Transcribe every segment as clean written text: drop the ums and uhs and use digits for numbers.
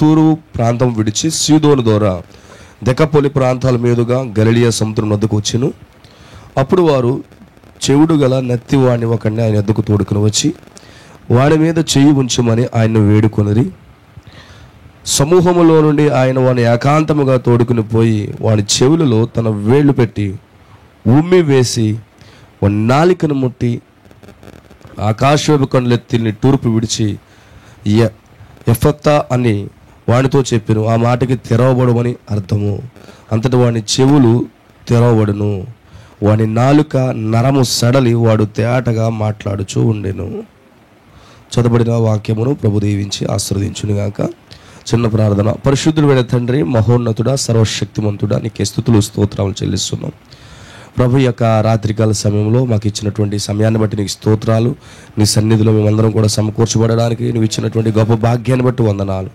తూరు ప్రాంతం విడిచి సీదోను ద్వారా దెకపొలి ప్రాంతాల మీదుగా గలిలియా సముద్రం వద్దకు వచ్చెను. అప్పుడు వారు చెవుడు గల నత్తి వాడిని ఒకడిని ఆయన వద్దకు తోడుకుని వచ్చి వాడి మీద చెయ్యి ఉంచమని ఆయన్ను వేడుకొనిరి. సమూహములో నుండి ఆయన వాడిని ఏకాంతముగా తోడుకుని పోయి వాడి చెవులలో తన వేళ్లు పెట్టి ఉమ్మి వేసి వాడి నాలికను ముట్టి ఆకాశవైపు కనులెత్తి నిట్టూర్పు విడిచి ఎఫ్తా అని వాడితో చెప్పాను. ఆ మాటకి తెరవబడమని అర్థము. అంతటి వాడి చెవులు తెరవబడును, వాడి నాలుక నరము సడలి వాడు తేటగా మాట్లాడుచూ ఉండెను. చదవబడిన వాక్యమును ప్రభు దీవించి ఆశీర్వదించునుగాక. చిన్న ప్రార్థన. పరిశుద్ధుడైన తండ్రి, మహోన్నతుడా, సర్వశక్తిమంతుడా, నీకే స్తుతులు స్తోత్రాలు చెల్లిస్తున్నాం. ప్రభు యొక్క రాత్రికాల సమయంలో మాకు ఇచ్చినటువంటి సమయాన్ని బట్టి నీకు స్తోత్రాలు. నీ సన్నిధిలో మేమందరం కూడా సమకూర్చబడడానికి నువ్వు ఇచ్చినటువంటి గొప్ప భాగ్యాన్ని బట్టి వందనాలు.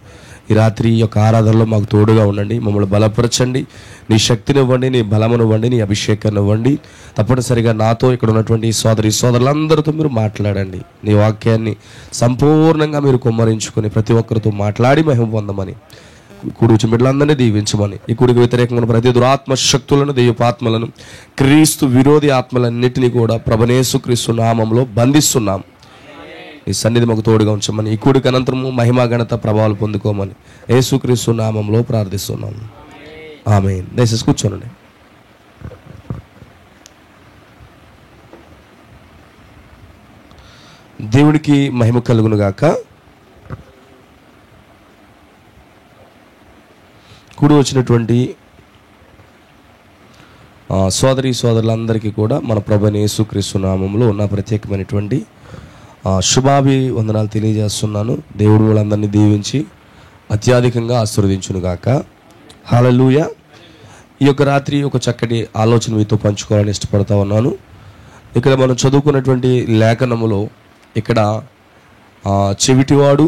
ఈ రాత్రి యొక్క ఆరాధనలో మాకు తోడుగా ఉండండి, మమ్మల్ని బలపరచండి, నీ శక్తిని ఇవ్వండి, నీ బలమును ఇవ్వండి, నీ అభిషేకాన్ని ఇవ్వండి. తప్పనిసరిగా నాతో ఇక్కడ ఉన్నటువంటి సోదరులందరితో మీరు మాట్లాడండి. నీ వాక్యాన్ని సంపూర్ణంగా మీరు కుమ్మరించుకొని ప్రతి ఒక్కరితో మాట్లాడి మహిమ పొందమని, కూడి వచ్చిన బిడ్డలందరినీ దీవించమని, ఈ కూడికి వ్యతిరేకంగా ప్రతి దురాత్మ శక్తులను, దైవపాత్మలను, క్రీస్తు విరోధి ఆత్మలన్నింటినీ కూడా ప్రభుయేసు క్రీస్తు నామంలో బంధిస్తున్నాం. ఈ సన్నిధి మాకు తోడుగా ఉంచమని, ఈ కూడికి అనంతరము మహిమా ఘనత ప్రభావాలు పొందుకోమని యేసుక్రీస్తు నామంలో ప్రార్థిస్తున్నాం. ఆమేన్. దయచేసి కూర్చోనండి. దేవుడికి మహిమ కలుగును గాక. కూడి వచ్చినటువంటి సోదరులందరికీ కూడా మన ప్రభువైన యేసుక్రీస్తు నామంలో ఉన్న ప్రత్యేకమైనటువంటి శుభాభివందనాలు తెలియజేస్తున్నాను. దేవుడు వాళ్ళందరినీ దీవించి అత్యధికంగా ఆశీర్వదించునుగాక. హల్లెలూయా. ఈ యొక్క రాత్రి ఒక చక్కటి ఆలోచన మీతో పంచుకోవాలని ఇష్టపడతా ఉన్నాను. ఇక్కడ మనం చదువుకున్నటువంటి లేఖనములో ఇక్కడ చెవిటివాడు,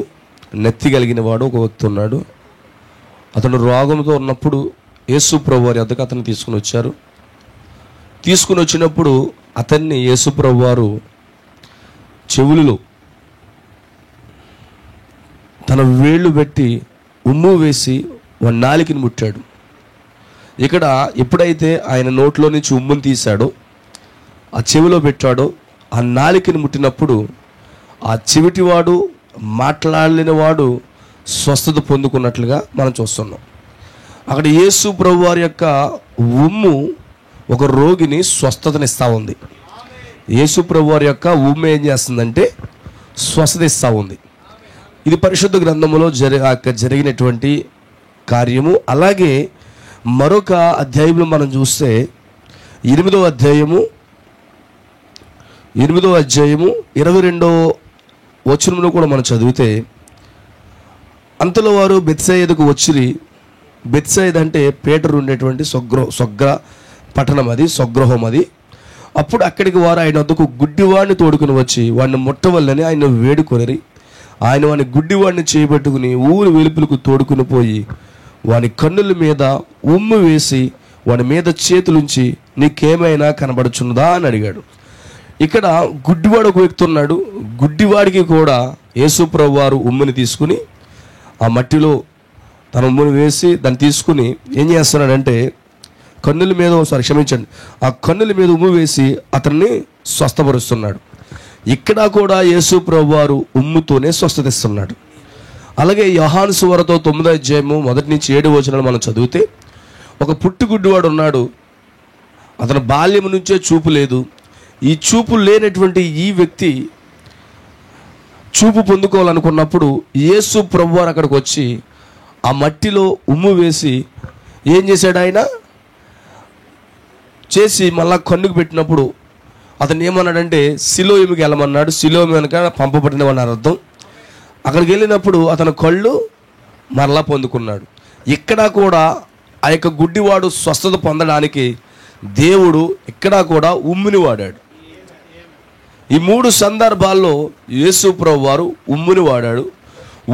నెత్తి కలిగిన వాడు ఒక వ్యక్తి ఉన్నాడు. అతను రోగంతో ఉన్నప్పుడు యేసు ప్రభు వారి వద్దకు అతన్ని తీసుకుని వచ్చారు. తీసుకుని వచ్చినప్పుడు అతన్ని యేసు ప్రభు వారు చెవులలో తన వేళ్ళు పెట్టి ఉమ్ము వేసి వాడి నాలికని ముట్టాడు. ఇక్కడ ఎప్పుడైతే ఆయన నోట్లో నుంచి ఉమ్ముని తీశాడో, ఆ చెవిలో పెట్టాడో, ఆ నాలికని ముట్టినప్పుడు ఆ చెవిటివాడు, మాట్లాడలేనివాడు స్వస్థత పొందుకున్నట్లుగా మనం చూస్తున్నాం. అక్కడ యేసు ప్రభు వారి యొక్క ఉమ్ము ఒక రోగిని స్వస్థతనిస్తూ ఉంది. యేసు ప్రభు వారి యొక్క ఉమ్ము ఏం చేస్తుందంటే స్వస్థత ఇస్తూ ఉంది. ఇది పరిశుద్ధ గ్రంథములో జరిగినటువంటి కార్యము. అలాగే మరొక అధ్యాయంలో మనం చూస్తే 8వ అధ్యాయము 22వ వచనంలో కూడా మనం చదివితే, అంతలో వారు బెత్సయిదాకు వచ్చిరి. బెత్సయిదా అంటే పేతురు ఉండేటువంటి స్వగ్ర పట్టణం, అది స్వగృహం అది. అప్పుడు అక్కడికి వారు ఆయన వద్దకు గుడ్డివాడిని తోడుకుని వచ్చి వాడిని ముట్టవల్లని ఆయన వేడుకొనిరి. ఆయన వాడిని గుడ్డివాడిని చేయబట్టుకుని ఊరి వెలుపులకు తోడుకుని పోయి వాని కన్నుల మీద ఉమ్ము వేసి వాడి మీద చేతులుంచి నీకేమైనా కనబడుచున్నదా అని అడిగాడు. ఇక్కడ గుడ్డివాడు ఒక వ్యక్తి ఉన్నాడు. గుడ్డివాడికి కూడా యేసు ప్రభు వారు ఉమ్ముని తీసుకుని ఆ మట్టిలో తన ఉమ్ముని వేసి దాన్ని తీసుకుని ఏం చేస్తున్నాడంటే కన్నుల మీద, ఆ కన్నుల మీద ఉమ్ము వేసి అతన్ని స్వస్థపరుస్తున్నాడు. ఇక్కడ కూడా యేసు ప్రభు వారు ఉమ్ముతోనే స్వస్థత ఇస్తున్నాడు. అలాగే యోహాను సువార్త 9వ అధ్యాయము 1 నుంచి 7 వచనాలు మనం చదివితే, ఒక పుట్టుగుడ్డివాడు ఉన్నాడు. అతను బాల్యం నుంచే చూపు లేదు. ఈ చూపు లేనటువంటి ఈ వ్యక్తి చూపు పొందుకోవాలనుకున్నప్పుడు యేసు ప్రభు వారు అక్కడికి వచ్చి ఆ మట్టిలో ఉమ్ము వేసి ఏం చేశాడు? ఆయన చేసి మళ్ళా కన్నుకు పెట్టినప్పుడు అతను ఏమన్నాడంటే సిలోయముకి వెళ్ళమన్నాడు. సిలోయము వెనక పంపబడిన వాడిని అర్థం. అక్కడికి వెళ్ళినప్పుడు అతను కళ్ళు మరలా పొందుకున్నాడు. ఇక్కడ కూడా ఆ యొక్క గుడ్డివాడు స్వస్థత పొందడానికి దేవుడు ఇక్కడ కూడా ఉమ్ముని వాడాడు. ఈ 3 సందర్భాల్లో యేసు ప్రభు వారు ఉమ్ముని వాడాడు.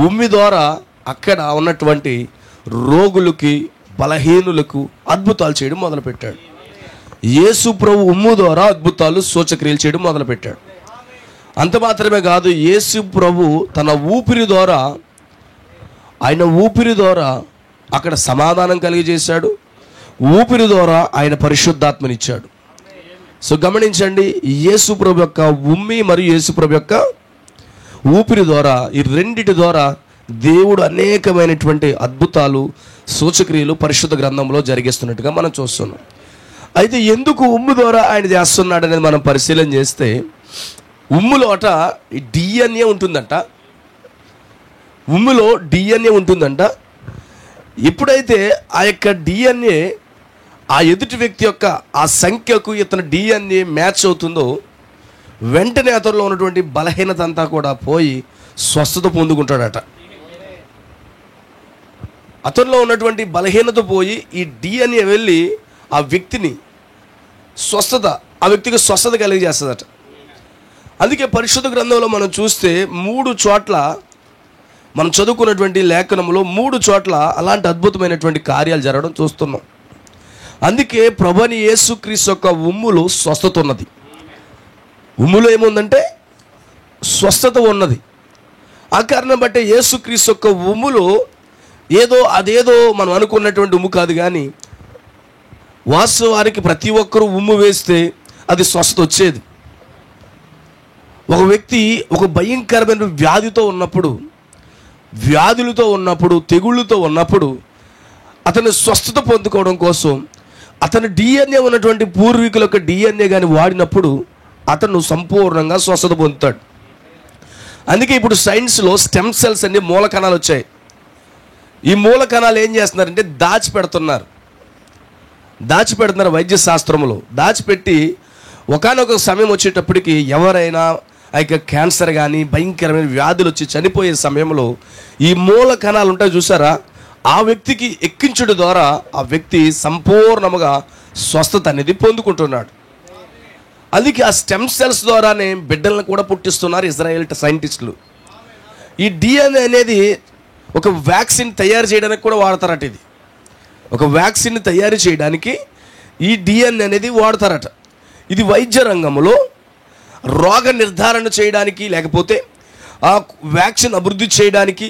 ఉమ్మి ద్వారా అక్కడ ఉన్నటువంటి రోగులకి, బలహీనులకు అద్భుతాలు చేయడం మొదలుపెట్టాడు. యేసు ప్రభు ఉమ్ము ద్వారా అద్భుతాలు, సూచక్రియలు చేయడం మొదలుపెట్టాడు. అంత మాత్రమే కాదు, యేసు ప్రభు తన ఊపిరి ద్వారా ఆయన ఊపిరి ద్వారా అక్కడ సమాధానం కలిగజేశాడు. ఊపిరి ద్వారా ఆయన పరిశుద్ధాత్మనిచ్చాడు. సో గమనించండి, యేసు ప్రభు యొక్క ఉమ్మి మరియు యేసు ప్రభు యొక్క ఊపిరి ద్వారా, ఈ రెండిటి ద్వారా దేవుడు అనేకమైనటువంటి అద్భుతాలు, సూచక్రియలు పరిశుద్ధ గ్రంథంలో జరిగిస్తున్నట్టుగా మనం చూస్తున్నాం. అయితే ఎందుకు ఉమ్ము ద్వారా ఆయన చేస్తున్నాడు అనేది మనం పరిశీలన చేస్తే, ఉమ్ములోట డిఎన్ఏ ఉంటుందంట. ఉమ్ములో డిఎన్ఏ ఉంటుందంట. ఎప్పుడైతే ఆ యొక్క డిఎన్ఏ ఆ ఎదుటి వ్యక్తి యొక్క ఆ సంఖ్యకు ఇతని డిఎన్ఏ మ్యాచ్ అవుతుందో, వెంటనే అతనిలో ఉన్నటువంటి బలహీనత అంతా కూడా పోయి స్వస్థత పొందుకుంటాడట. అతనిలో ఉన్నటువంటి బలహీనత పోయి ఈ డిఎన్ఏ వెళ్ళి ఆ వ్యక్తికి స్వస్థత కలిగజేస్తుందట. అందుకే పరిశుద్ధ గ్రంథంలో మనం చూస్తే 3 చోట్ల మనం చదువుకున్నటువంటి లేఖనంలో 3 చోట్ల అలాంటి అద్భుతమైనటువంటి కార్యాలు జరగడం చూస్తున్నాం. అందుకే ప్రభువైన యేసుక్రీస్తు యొక్క ఉమ్ములో స్వస్థత ఉన్నది. ఉమ్ములో ఏముందంటే స్వస్థత ఉన్నది. ఆ కారణం బట్టే యేసుక్రీస్తు యొక్క ఉమ్ములో అదేదో మనం అనుకున్నటువంటి ఉమ్ము కాదు, కానీ వాస్తవానికి ప్రతి ఒక్కరూ ఉమ్ము వేస్తే అది స్వస్థత వచ్చేది. ఒక వ్యక్తి ఒక భయంకరమైన వ్యాధులతో ఉన్నప్పుడు, తెగుళ్ళతో ఉన్నప్పుడు అతను స్వస్థత పొందుకోవడం కోసం అతను డిఎన్ఏ ఉన్నటువంటి పూర్వీకుల యొక్క డిఎన్ఏ కానీ వాడినప్పుడు అతను సంపూర్ణంగా స్వస్థత పొందుతాడు. అందుకే ఇప్పుడు సైన్స్లో స్టెమ్ సెల్స్ అనే మూల కణాలు వచ్చాయి. ఈ మూల కణాలు ఏం చేస్తున్నారంటే దాచిపెడుతున్నారు వైద్య శాస్త్రంలో. దాచిపెట్టి ఒకానొక సమయం వచ్చేటప్పటికి ఎవరైనా ఆ యొక్క క్యాన్సర్ కానీ భయంకరమైన వ్యాధులు వచ్చి చనిపోయే సమయంలో ఈ మూల కణాలు ఉంటాయి చూసారా, ఆ వ్యక్తికి ఎక్కించడం ద్వారా ఆ వ్యక్తి సంపూర్ణముగా స్వస్థత అనేది పొందుకుంటున్నాడు. అందుకే ఆ స్టెమ్ సెల్స్ ద్వారానే బిడ్డలను కూడా పుట్టిస్తున్నారు ఇజ్రాయెల్ సైంటిస్టులు. ఈ డిఎన్ఏ అనేది ఒక వ్యాక్సిన్ తయారు చేయడానికి కూడా వాడతారట. ఒక వ్యాక్సిన్ తయారు చేయడానికి ఈ డిఎన్ఏ అనేది వాడతారట. ఇది వైద్య రంగంలో రోగ నిర్ధారణ చేయడానికి, లేకపోతే ఆ వ్యాక్సిన్ అభివృద్ధి చేయడానికి,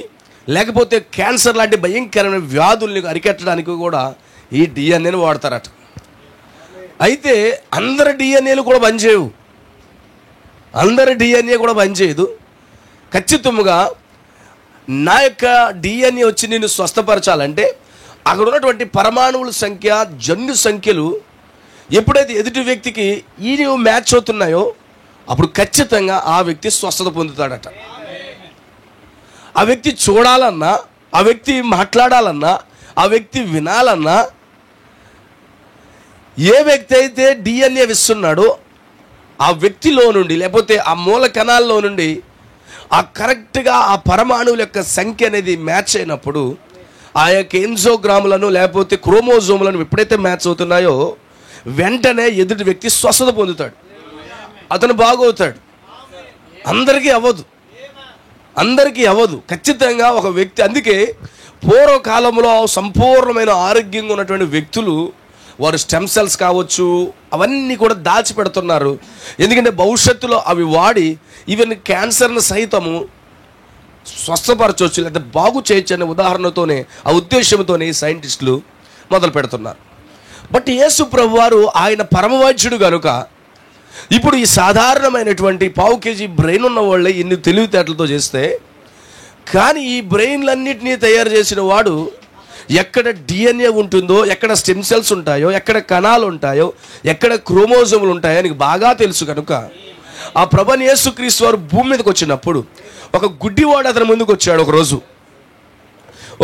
లేకపోతే క్యాన్సర్ లాంటి భయంకరమైన వ్యాధుల్ని అరికట్టడానికి కూడా ఈ డిఎన్ఏని వాడతారట. అయితే అందరి డిఎన్ఏలు కూడా పనిచేయవు. ఖచ్చితంగా నా యొక్క డిఎన్ఏ వచ్చి నేను స్వస్థపరచాలంటే అక్కడ ఉన్నటువంటి పరమాణువుల సంఖ్య, జన్యు సంఖ్యలు ఎప్పుడైతే ఎదుటి వ్యక్తికి ఈ మ్యాచ్ అవుతున్నాయో అప్పుడు ఖచ్చితంగా ఆ వ్యక్తి స్వస్థత పొందుతాడట. ఆ వ్యక్తి చూడాలన్నా, ఆ వ్యక్తి మాట్లాడాలన్నా, ఆ వ్యక్తి వినాలన్నా, ఏ వ్యక్తి అయితే డిఎన్ఏ ఇస్తున్నాడో ఆ వ్యక్తిలో నుండి, లేకపోతే ఆ మూల కణాల్లో నుండి ఆ కరెక్ట్గా ఆ పరమాణువుల యొక్క సంఖ్య అనేది మ్యాచ్ అయినప్పుడు ఆ యొక్క ఎన్జోగ్రాములను లేకపోతే క్రోమోజోములను ఎప్పుడైతే మ్యాచ్ అవుతున్నాయో వెంటనే ఎదుటి వ్యక్తి స్వస్థత పొందుతాడు, అతను బాగవుతాడు. అందరికీ అవ్వదు ఖచ్చితంగా ఒక వ్యక్తి. అందుకే పూర్వకాలంలో సంపూర్ణమైన ఆరోగ్యంగా ఉన్నటువంటి వ్యక్తులు వారు స్టెమ్ సెల్స్ కావచ్చు అవన్నీ కూడా దాచిపెడుతున్నారు. ఎందుకంటే భవిష్యత్తులో అవి వాడి ఈవెన్ క్యాన్సర్ను సైతము స్వస్థపరచవచ్చు లేదా బాగు చేయొచ్చు అనే ఉదాహరణతోనే, ఆ ఉద్దేశంతోనే సైంటిస్టులు మొదలు పెడుతున్నారు. బట్ యేసు ప్రభు వారు ఆయన పరమవైద్యుడు కనుక ఇప్పుడు ఈ సాధారణమైనటువంటి 1/4 kg బ్రెయిన్ ఉన్న వాళ్ళే ఇన్ని తెలివితేటలతో చేస్తే, కానీ ఈ బ్రెయిన్లన్నింటినీ తయారు చేసిన వాడు ఎక్కడ డిఎన్ఏ ఉంటుందో, ఎక్కడ స్టెమ్ సెల్స్ ఉంటాయో, ఎక్కడ కణాలు ఉంటాయో, ఎక్కడ క్రోమోజోములు ఉంటాయో నీకు బాగా తెలుసు కనుక ఆ ప్రభువైన యేసుక్రీస్తు వారు భూమి మీదకి వచ్చినప్పుడు ఒక గుడ్డివాడు అతని ముందుకు వచ్చాడు. ఒకరోజు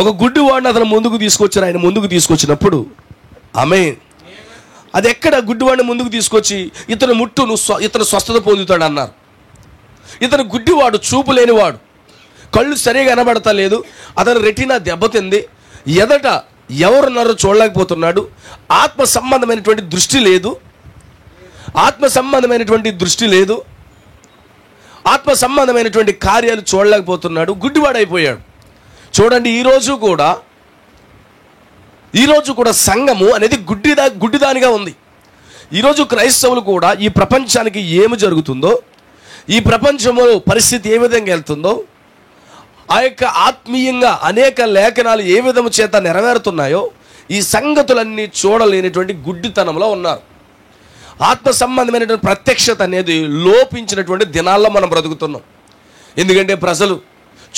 ఒక గుడ్డివాడిని అతను ముందుకు తీసుకొచ్చారు. ఆయన ముందుకు తీసుకొచ్చినప్పుడు అది ఎక్కడ గుడ్డివాడిని ముందుకు తీసుకొచ్చి ఇతను ముట్టు ఇతను స్వస్థత పొందుతాడు అన్నారు. ఇతను గుడ్డివాడు, చూపు లేనివాడు, కళ్ళు సరిగా కనబడతలేదు, అతను రెటీనా దెబ్బతింది, ఎదట ఎవరున్నారో చూడలేకపోతున్నాడు, ఆత్మ సంబంధమైనటువంటి దృష్టి లేదు, ఆత్మ సంబంధమైనటువంటి కార్యాలు చూడలేకపోతున్నాడు, గుడ్డివాడైపోయాడు. చూడండి, ఈరోజు కూడా సంఘము అనేది గుడ్డిదానిగా ఉంది. ఈరోజు క్రైస్తవులు కూడా ఈ ప్రపంచానికి ఏమి జరుగుతుందో, ఈ ప్రపంచంలో పరిస్థితి ఏ విధంగా వెళ్తుందో ఆ యొక్క ఆత్మీయంగా అనేక లేఖనాలు ఏ విధము చేత నెరవేరుతున్నాయో ఈ సంగతులన్నీ చూడలేనటువంటి గుడ్డితనంలో ఉన్నారు. ఆత్మ సంబంధమైనటువంటి ప్రత్యక్షత అనేది లోపించినటువంటి దినాల్లో మనం బ్రతుకుతున్నాం. ఎందుకంటే ప్రజలు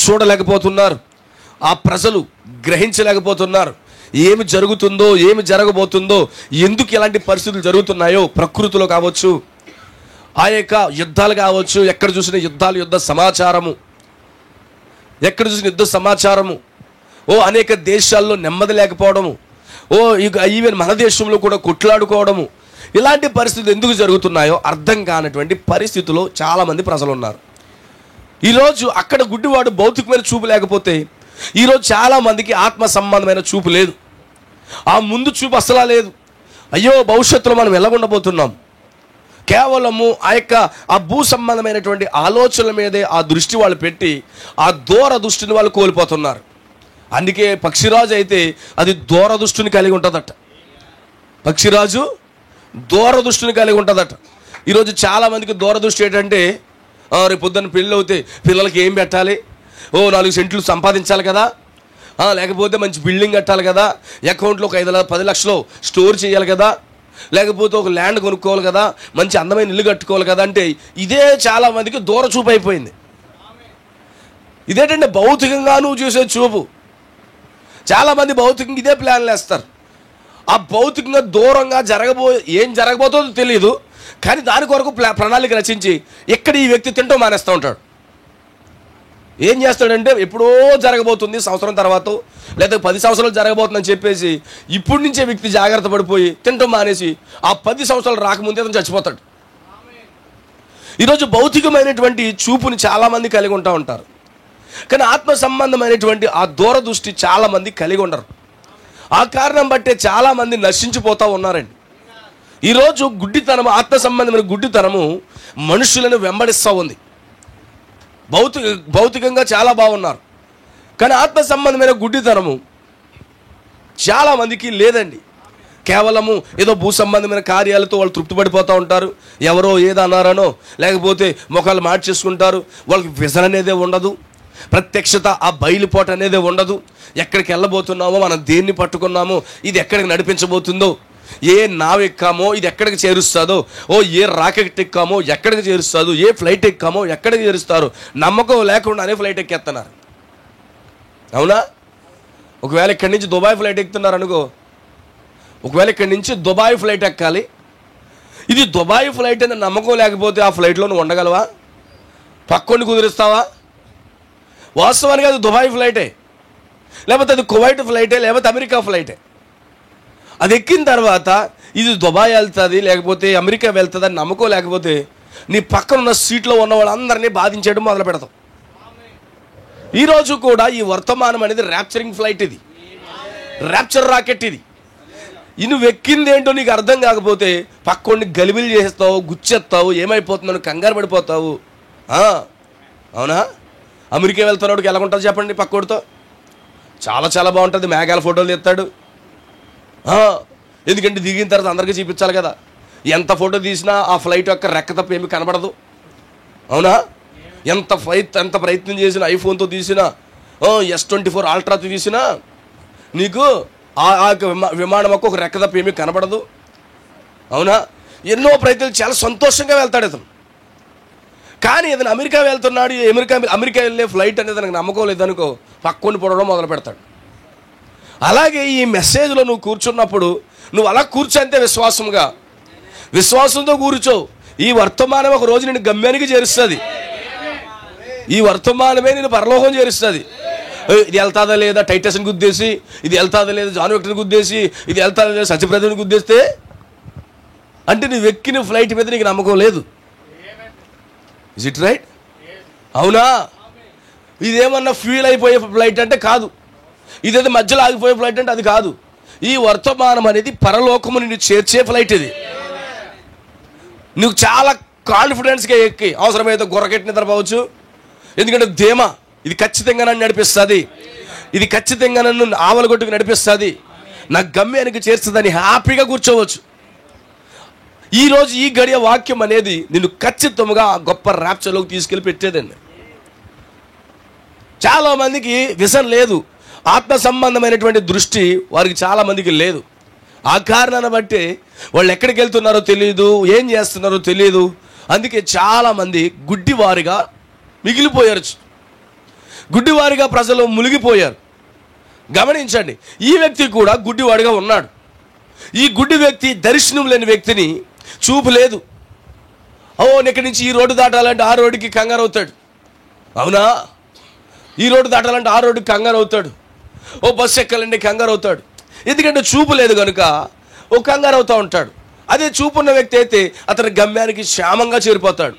చూడలేకపోతున్నారు, ఆ ప్రజలు గ్రహించలేకపోతున్నారు. ఏమి జరుగుతుందో, ఏమి జరగబోతుందో, ఎందుకు ఇలాంటి పరిస్థితులు జరుగుతున్నాయో, ప్రకృతిలో కావచ్చు, ఆ యొక్క యుద్ధాలు కావచ్చు, ఎక్కడ చూసిన యుద్ధాలు, యుద్ధ సమాచారము, ఎక్కడ చూసిన యుద్ధ సమాచారము, అనేక దేశాల్లో నెమ్మది లేకపోవడము, ఈవెన్ మన దేశంలో కూడా కొట్లాడుకోవడము, ఇలాంటి పరిస్థితులు ఎందుకు జరుగుతున్నాయో అర్థం కానటువంటి పరిస్థితుల్లో చాలామంది ప్రజలు ఉన్నారు. ఈరోజు అక్కడ గుడ్డివాడు భౌతికమైన చూపు లేకపోతే ఈరోజు చాలామందికి ఆత్మ సంబంధమైన చూపు లేదు. ఆ ముందు చూపు అసలా లేదు. అయ్యో భవిష్యత్తులో మనం ఎలా ఉండబోతున్నాం, కేవలము ఆ భూ సంబంధమైనటువంటి ఆలోచనల మీదే ఆ దృష్టి వాళ్ళు పెట్టి ఆ దూర దృష్టిని వాళ్ళు కోల్పోతున్నారు. అందుకే పక్షిరాజు అయితే అది దూరదృష్టిని కలిగి ఉంటుందట. పక్షిరాజు దూరదృష్టిని కలిగి ఉంటుందట. ఈరోజు చాలామందికి దూరదృష్టి ఏంటంటే, రేపు పొద్దున్న పెళ్ళి అవుతే పిల్లలకి ఏం పెట్టాలి, 4 సెంట్లు సంపాదించాలి కదా, లేకపోతే మంచి బిల్డింగ్ కట్టాలి కదా, అకౌంట్లో ఒక 5-10 లక్షలు స్టోర్ చేయాలి కదా, లేకపోతే ఒక ల్యాండ్ కొనుక్కోవాలి కదా, మంచి అందమైన ఇల్లు కట్టుకోవాలి కదా. అంటే ఇదే చాలామందికి దూర చూపు అయిపోయింది. ఇదేంటంటే భౌతికంగా నువ్వు చూసే చూపు. చాలామంది భౌతికంగా ఇదే ప్లాన్లు వేస్తారు. ఆ భౌతికంగా దూరంగా ఏం జరగబోతుందో తెలియదు, కానీ దాని కొరకు ప్రణాళిక రచించి ఇక్కడ ఈ వ్యక్తి తింటూ మానేస్తూ ఉంటాడు. ఏం చేస్తాడంటే ఎప్పుడో జరగబోతుంది, సంవత్సరం తర్వాత లేదా 10 సంవత్సరాలు జరగబోతుందని చెప్పేసి ఇప్పటి నుంచే వ్యక్తి జాగ్రత్త పడిపోయి తింటూ మానేసి ఆ 10 సంవత్సరాలు రాకముందే అతను చచ్చిపోతాడు. ఈరోజు భౌతికమైనటువంటి చూపుని చాలామంది కలిగి ఉంటా ఉంటారు, కానీ ఆత్మ సంబంధమైనటువంటి ఆ దూరదృష్టి చాలామంది కలిగి ఉండరు. ఆ కారణం బట్టే చాలామంది నశించిపోతూ ఉన్నారండి. ఈరోజు గుడ్డితనము, ఆత్మ సంబంధమైన గుడ్డితనము మనుషులను వెంబడిస్తూ ఉంది. భౌతికంగా చాలా బాగున్నారు, కానీ ఆత్మ సంబంధమైన గుడ్డితనము చాలామందికి లేదండి. కేవలము ఏదో భూ సంబంధమైన కార్యాలతో వాళ్ళు తృప్తి పడిపోతూ ఉంటారు. ఎవరో ఏదో అన్నారనో లేకపోతే ముఖాలు మార్చేసుకుంటారు. వాళ్ళకి విజన్ అనేదే ఉండదు, ప్రత్యక్షత ఆ బయలుపోటు అనేదే ఉండదు. ఎక్కడికి వెళ్ళబోతున్నామో, మనం దేన్ని పట్టుకున్నామో, ఇది ఎక్కడికి నడిపించబోతుందో, ఏ నావ్ ఎక్కామో ఇది ఎక్కడికి చేరుస్తుందో, ఏ రాకెట్ ఎక్కామో ఎక్కడికి చేరుస్తుందో, ఏ ఫ్లైట్ ఎక్కామో ఎక్కడికి చేరుస్తారు, నమ్మకం లేకుండానే ఫ్లైట్ ఎక్కేస్తున్నారు. అవునా? ఒకవేళ ఇక్కడి నుంచి దుబాయ్ ఫ్లైట్ ఎక్కుతున్నారు అనుకో, ఒకవేళ ఇక్కడి నుంచి దుబాయ్ ఫ్లైట్ ఎక్కాలి, ఇది దుబాయ్ ఫ్లైట్ అని నమ్మకం లేకపోతే ఆ ఫ్లైట్లో నువ్వు ఉండగలవా? పక్కొని కుదిరిస్తావా? వాస్తవానికి అది దుబాయ్ ఫ్లైటే, లేకపోతే అది కువైట్ ఫ్లైటే, లేకపోతే అమెరికా ఫ్లైటే. అది ఎక్కిన తర్వాత ఇది దుబాయ్ వెళ్తుంది లేకపోతే అమెరికా వెళ్తుంది అని నమ్మకం లేకపోతే నీ పక్కన ఉన్న సీట్లో ఉన్న వాళ్ళందరినీ బాధించడం మొదలు పెడతాం. ఈరోజు కూడా ఈ వర్తమానం అనేది ర్యాప్చరింగ్ ఫ్లైట్, ఇది ర్యాప్చర్ రాకెట్. ఇది నువ్వు ఎక్కింది ఏంటో నీకు అర్థం కాకపోతే పక్కోడిని గలిబిలి చేస్తావు, గుచ్చేస్తావు, ఏమైపోతుందని కంగారు పడిపోతావు. అవునా? అమెరికా వెళ్తున్నవాడికి ఎలా ఉంటుంది చెప్పండి? పక్కోడితో చాలా చాలా బాగుంటుంది, మేఘాల ఫోటోలు తీస్తాడు. ఎందుకంటే దిగిన తర్వాత అందరికీ చూపించాలి కదా. ఎంత ఫోటో తీసినా ఆ ఫ్లైట్ యొక్క రెక్క తప్ప ఏమి కనబడదు. అవునా? ఎంత ప్రయత్నం చేసినా, ఐఫోన్తో తీసినా, S24 అల్ట్రాతో తీసినా నీకు ఆ విమానం ఒక రెక్క తప్ప ఏమీ కనబడదు. అవునా? ఎన్నో ప్రయత్నాలు, చాలా సంతోషంగా వెళ్తాడు ఇతను. కానీ ఇతను అమెరికా వెళ్తున్నాడు, అమెరికా వెళ్ళే ఫ్లైట్ అనేది తనకు నమ్మకం లేదనుకో, పక్కని పొడవడం మొదలు పెడతాడు. అలాగే ఈ మెసేజ్లో నువ్వు కూర్చున్నప్పుడు నువ్వు అలా కూర్చోంతే విశ్వాసంతో కూర్చో. ఈ వర్తమానం ఒక రోజు నేను గమ్యానికి చేరుస్తుంది. ఈ వర్తమానమే నేను పరలోకం చేరుస్తుంది. ఇది వెళ్తాదా లేదా టైటస్ని గుద్దేసి, ఇది వెళ్తాదా లేదా జాన్ విక్టర్ని గుద్దేసి, ఇది వెళ్తాదా లేదా సత్యప్రదేశ్ని గుద్దేస్తే అంటే నువ్వు ఎక్కిన ఫ్లైట్ మీద నీకు నమ్మకం లేదు. Is it right? అవునా? ఇదేమన్నా ఫ్యూల్ అయిపోయే ఫ్లైట్ అంటే కాదు, ఇదేదో మధ్యలో ఆగిపోయే ఫ్లైట్ అంటే అది కాదు. ఈ వర్తమానం అనేది పరలోకము నిన్ను చేర్చే ఫ్లైట్. ఇది నువ్వు చాలా కాన్ఫిడెన్స్గా ఎక్కి అవసరమైతే గొర్రెకెట్టి నిద్రపోవచ్చు. ఎందుకంటే ధీమా, ఇది ఖచ్చితంగా నన్ను నడిపిస్తుంది, ఇది ఖచ్చితంగా నన్ను ఆవలగొట్టుకు నడిపిస్తుంది, నా గమ్యానికి చేర్చుదని హ్యాపీగా కూర్చోవచ్చు. ఈరోజు ఈ గడియ వాక్యం అనేది నిన్ను ఖచ్చితంగా గొప్ప ర్యాప్చర్లోకి తీసుకెళ్ళి పెట్టేదండి. చాలామందికి విజన్ లేదు, ఆత్మ సంబంధమైనటువంటి దృష్టి వారికి చాలామందికి లేదు. ఆ కారణాన్ని బట్టి వాళ్ళు ఎక్కడికి వెళ్తున్నారో తెలియదు, ఏం చేస్తున్నారో తెలియదు. అందుకే చాలామంది గుడ్డివారిగా మిగిలిపోయారు, గుడ్డివారిగా ప్రజలు మునిగిపోయారు. గమనించండి, ఈ వ్యక్తి కూడా గుడ్డివాడిగా ఉన్నాడు. ఈ గుడ్డి వ్యక్తి దర్శనం లేని వ్యక్తిని, చూపు లేదు. ఇక్కడి నుంచి ఈ రోడ్డు దాటాలంటే ఆ రోడ్డుకి కంగారు అవుతాడు. అవునా? ఈ రోడ్డు దాటాలంటే ఆ రోడ్డుకి కంగారు అవుతాడు. బస్సు ఎక్కాలంటే కంగారు అవుతాడు. ఎందుకంటే చూపు లేదు కనుక కంగారు అవుతూ ఉంటాడు. అదే చూపున్న వ్యక్తి అయితే అతని గమ్యానికి క్షేమంగా చేరిపోతాడు.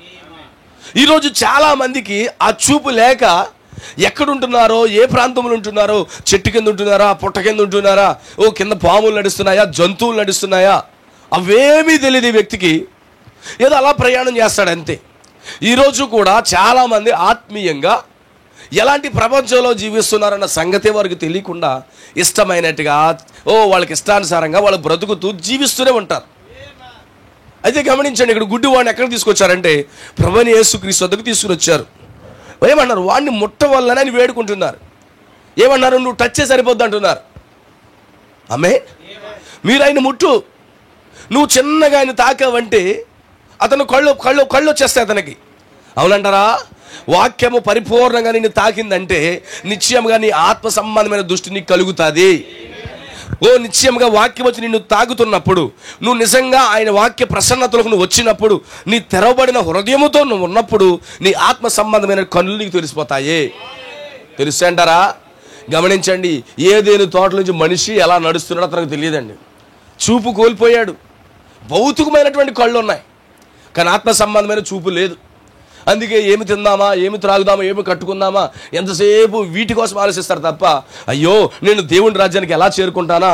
ఈరోజు చాలామందికి ఆ చూపు లేక ఎక్కడుంటున్నారో, ఏ ప్రాంతంలో ఉంటున్నారో, చెట్టు కింద ఉంటున్నారా, పుట్ట కింద ఉంటున్నారా, కింద పాములు నడుస్తున్నాయా, జంతువులు నడుస్తున్నాయా, అవేమీ తెలియదు ఈ వ్యక్తికి. ఏదో అలా ప్రయాణం చేస్తాడు అంతే. ఈరోజు కూడా చాలామంది ఆత్మీయంగా ఎలాంటి ప్రపంచంలో జీవిస్తున్నారన్న సంగతే వారికి తెలియకుండా ఇష్టమైనట్టుగా వాళ్ళకి ఇష్టానుసారంగా వాళ్ళు బ్రతుకుతూ జీవిస్తూనే ఉంటారు. అయితే గమనించండి, ఇక్కడ గుడ్డివాడిని ఎక్కడ తీసుకొచ్చారంటే ప్రభువైన యేసుక్రీస్తు వద్దకు తీసుకుని వచ్చారు. ఏమన్నారు? వాడిని ముట్ట వల్లనే అని వేడుకుంటున్నారు. ఏమన్నారు? నువ్వు టచ్ చేసి సరిపోద్దు అంటున్నారు. ఆమేన్. మీరు ఆయన ముట్టు, నువ్వు చిన్నగా ఆయన తాకావంటే అతను కళ్ళు వచ్చేస్తాయి అతనికి. అవునంటారా? వాక్యము పరిపూర్ణంగా నిన్ను తాకిందంటే నిశ్చయంగా నీ ఆత్మ సంబంధమైన దృష్టి నీకు కలుగుతుంది. నిశ్చయంగా వాక్యం వచ్చి నిన్ను తాగుతున్నప్పుడు, నువ్వు నిజంగా ఆయన వాక్య ప్రసన్నతలకు నువ్వు వచ్చినప్పుడు, నీ తెరవబడిన హృదయముతో నువ్వు ఉన్నప్పుడు నీ ఆత్మ సంబంధమైన కన్నులు నీకు తెలిసిపోతాయి. తెలుసు అంటారా? గమనించండి, ఏదేను తోట నుంచి మనిషి ఎలా నడుస్తున్నాడో అతనికి తెలియదండి. చూపు కోల్పోయాడు. భౌతికమైనటువంటి కళ్ళు ఉన్నాయి కానీ ఆత్మ సంబంధమైన చూపు లేదు. అందుకే ఏమి తిందామా, ఏమి త్రాగుదామా, ఏమి కట్టుకుందామా, ఎంతసేపు వీటి కోసం ఆలోచిస్తారు తప్ప అయ్యో నేను దేవుని రాజ్యానికి ఎలా చేరుకుంటానా,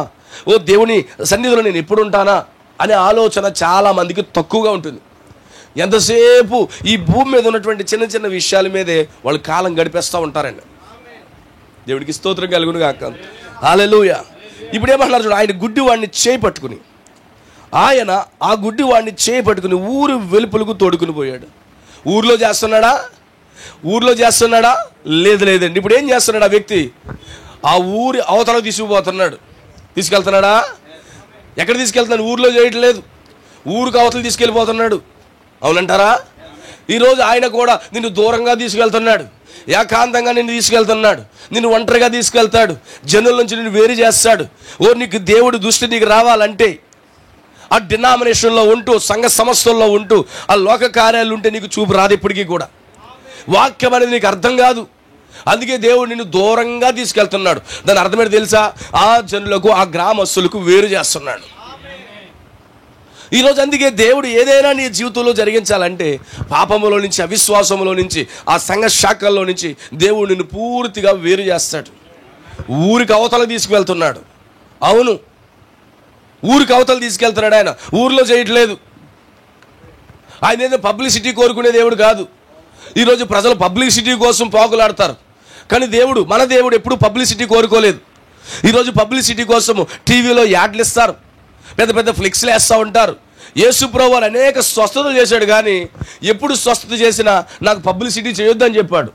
దేవుని సన్నిధిలో నేను ఎప్పుడు ఉంటానా అనే ఆలోచన చాలామందికి తక్కువగా ఉంటుంది. ఎంతసేపు ఈ భూమి మీద ఉన్నటువంటి చిన్న చిన్న విషయాల మీదే వాళ్ళు కాలం గడిపేస్తూ ఉంటారండి. దేవుడికి స్తోత్రం కలుగును గాక. హల్లెలూయా. ఇప్పుడు ఏమంటున్నారు చూడు, ఆయన గుడ్డివాడిని చేపట్టుకుని, ఆయన ఆ గుడ్డివాడిని చేపట్టుకుని ఊరు వెలుపులకు తోడుకుని పోయాడు. ఊర్లో చేస్తున్నాడా? లేదండి. ఇప్పుడు ఏం చేస్తున్నాడు ఆ వ్యక్తి? ఆ ఊరి అవతలకు తీసుకెళ్తున్నాడా? ఎక్కడ తీసుకెళ్తున్నాడు? ఊర్లో చేయట్లేదు, ఊరికి అవతలు తీసుకెళ్ళిపోతున్నాడు. అవునంటారా? ఈరోజు ఆయన కూడా నిన్ను దూరంగా తీసుకెళ్తున్నాడు, ఏకాంతంగా నిన్ను తీసుకెళ్తున్నాడు, నిన్ను ఒంటరిగా తీసుకెళ్తాడు, జనుల నుంచి నిన్ను వేరు చేస్తాడు. నీకు దేవుడి దృష్టి నీకు రావాలంటే ఆ డినామినేషన్లో ఉంటూ, సంఘ సంస్థల్లో ఉంటూ, ఆ లోక కార్యాలు ఉంటే నీకు చూపు రాదు ఎప్పటికీ కూడా. వాక్యం అనేది నీకు అర్థం కాదు. అందుకే దేవుడు నిన్ను దూరంగా తీసుకెళ్తున్నాడు. దాని అర్థమేంటి తెలుసా? ఆ జనులకు, ఆ గ్రామస్తులకు వేరు చేస్తున్నాడు. ఈరోజు అందుకే దేవుడు ఏదైనా నీ జీవితంలో జరిగించాలంటే పాపములో నుంచి, అవిశ్వాసములో నుంచి, ఆ సంఘ శాఖల్లో నుంచి దేవుడు నిన్ను పూర్తిగా వేరు చేస్తాడు. ఊరికి అవతలకు తీసుకువెళ్తున్నాడు. అవును, ఊరికి అవతలు తీసుకెళ్తున్నాడు. ఆయన ఊర్లో చేయట్లేదు. ఆయన ఏదో పబ్లిసిటీ కోరుకునే దేవుడు కాదు. ఈరోజు ప్రజలు పబ్లిసిటీ కోసం పాకులాడతారు కానీ మన దేవుడు ఎప్పుడూ పబ్లిసిటీ కోరుకోలేదు. ఈరోజు పబ్లిసిటీ కోసము టీవీలో యాడ్లు ఇస్తారు, పెద్ద పెద్ద ఫ్లెక్స్లు వేస్తూ ఉంటారు. యేసు ప్రభువు అనేక స్వస్థతలు చేశాడు కానీ ఎప్పుడు స్వస్థత చేసినా నాకు పబ్లిసిటీ చేయొద్దని చెప్పాడు.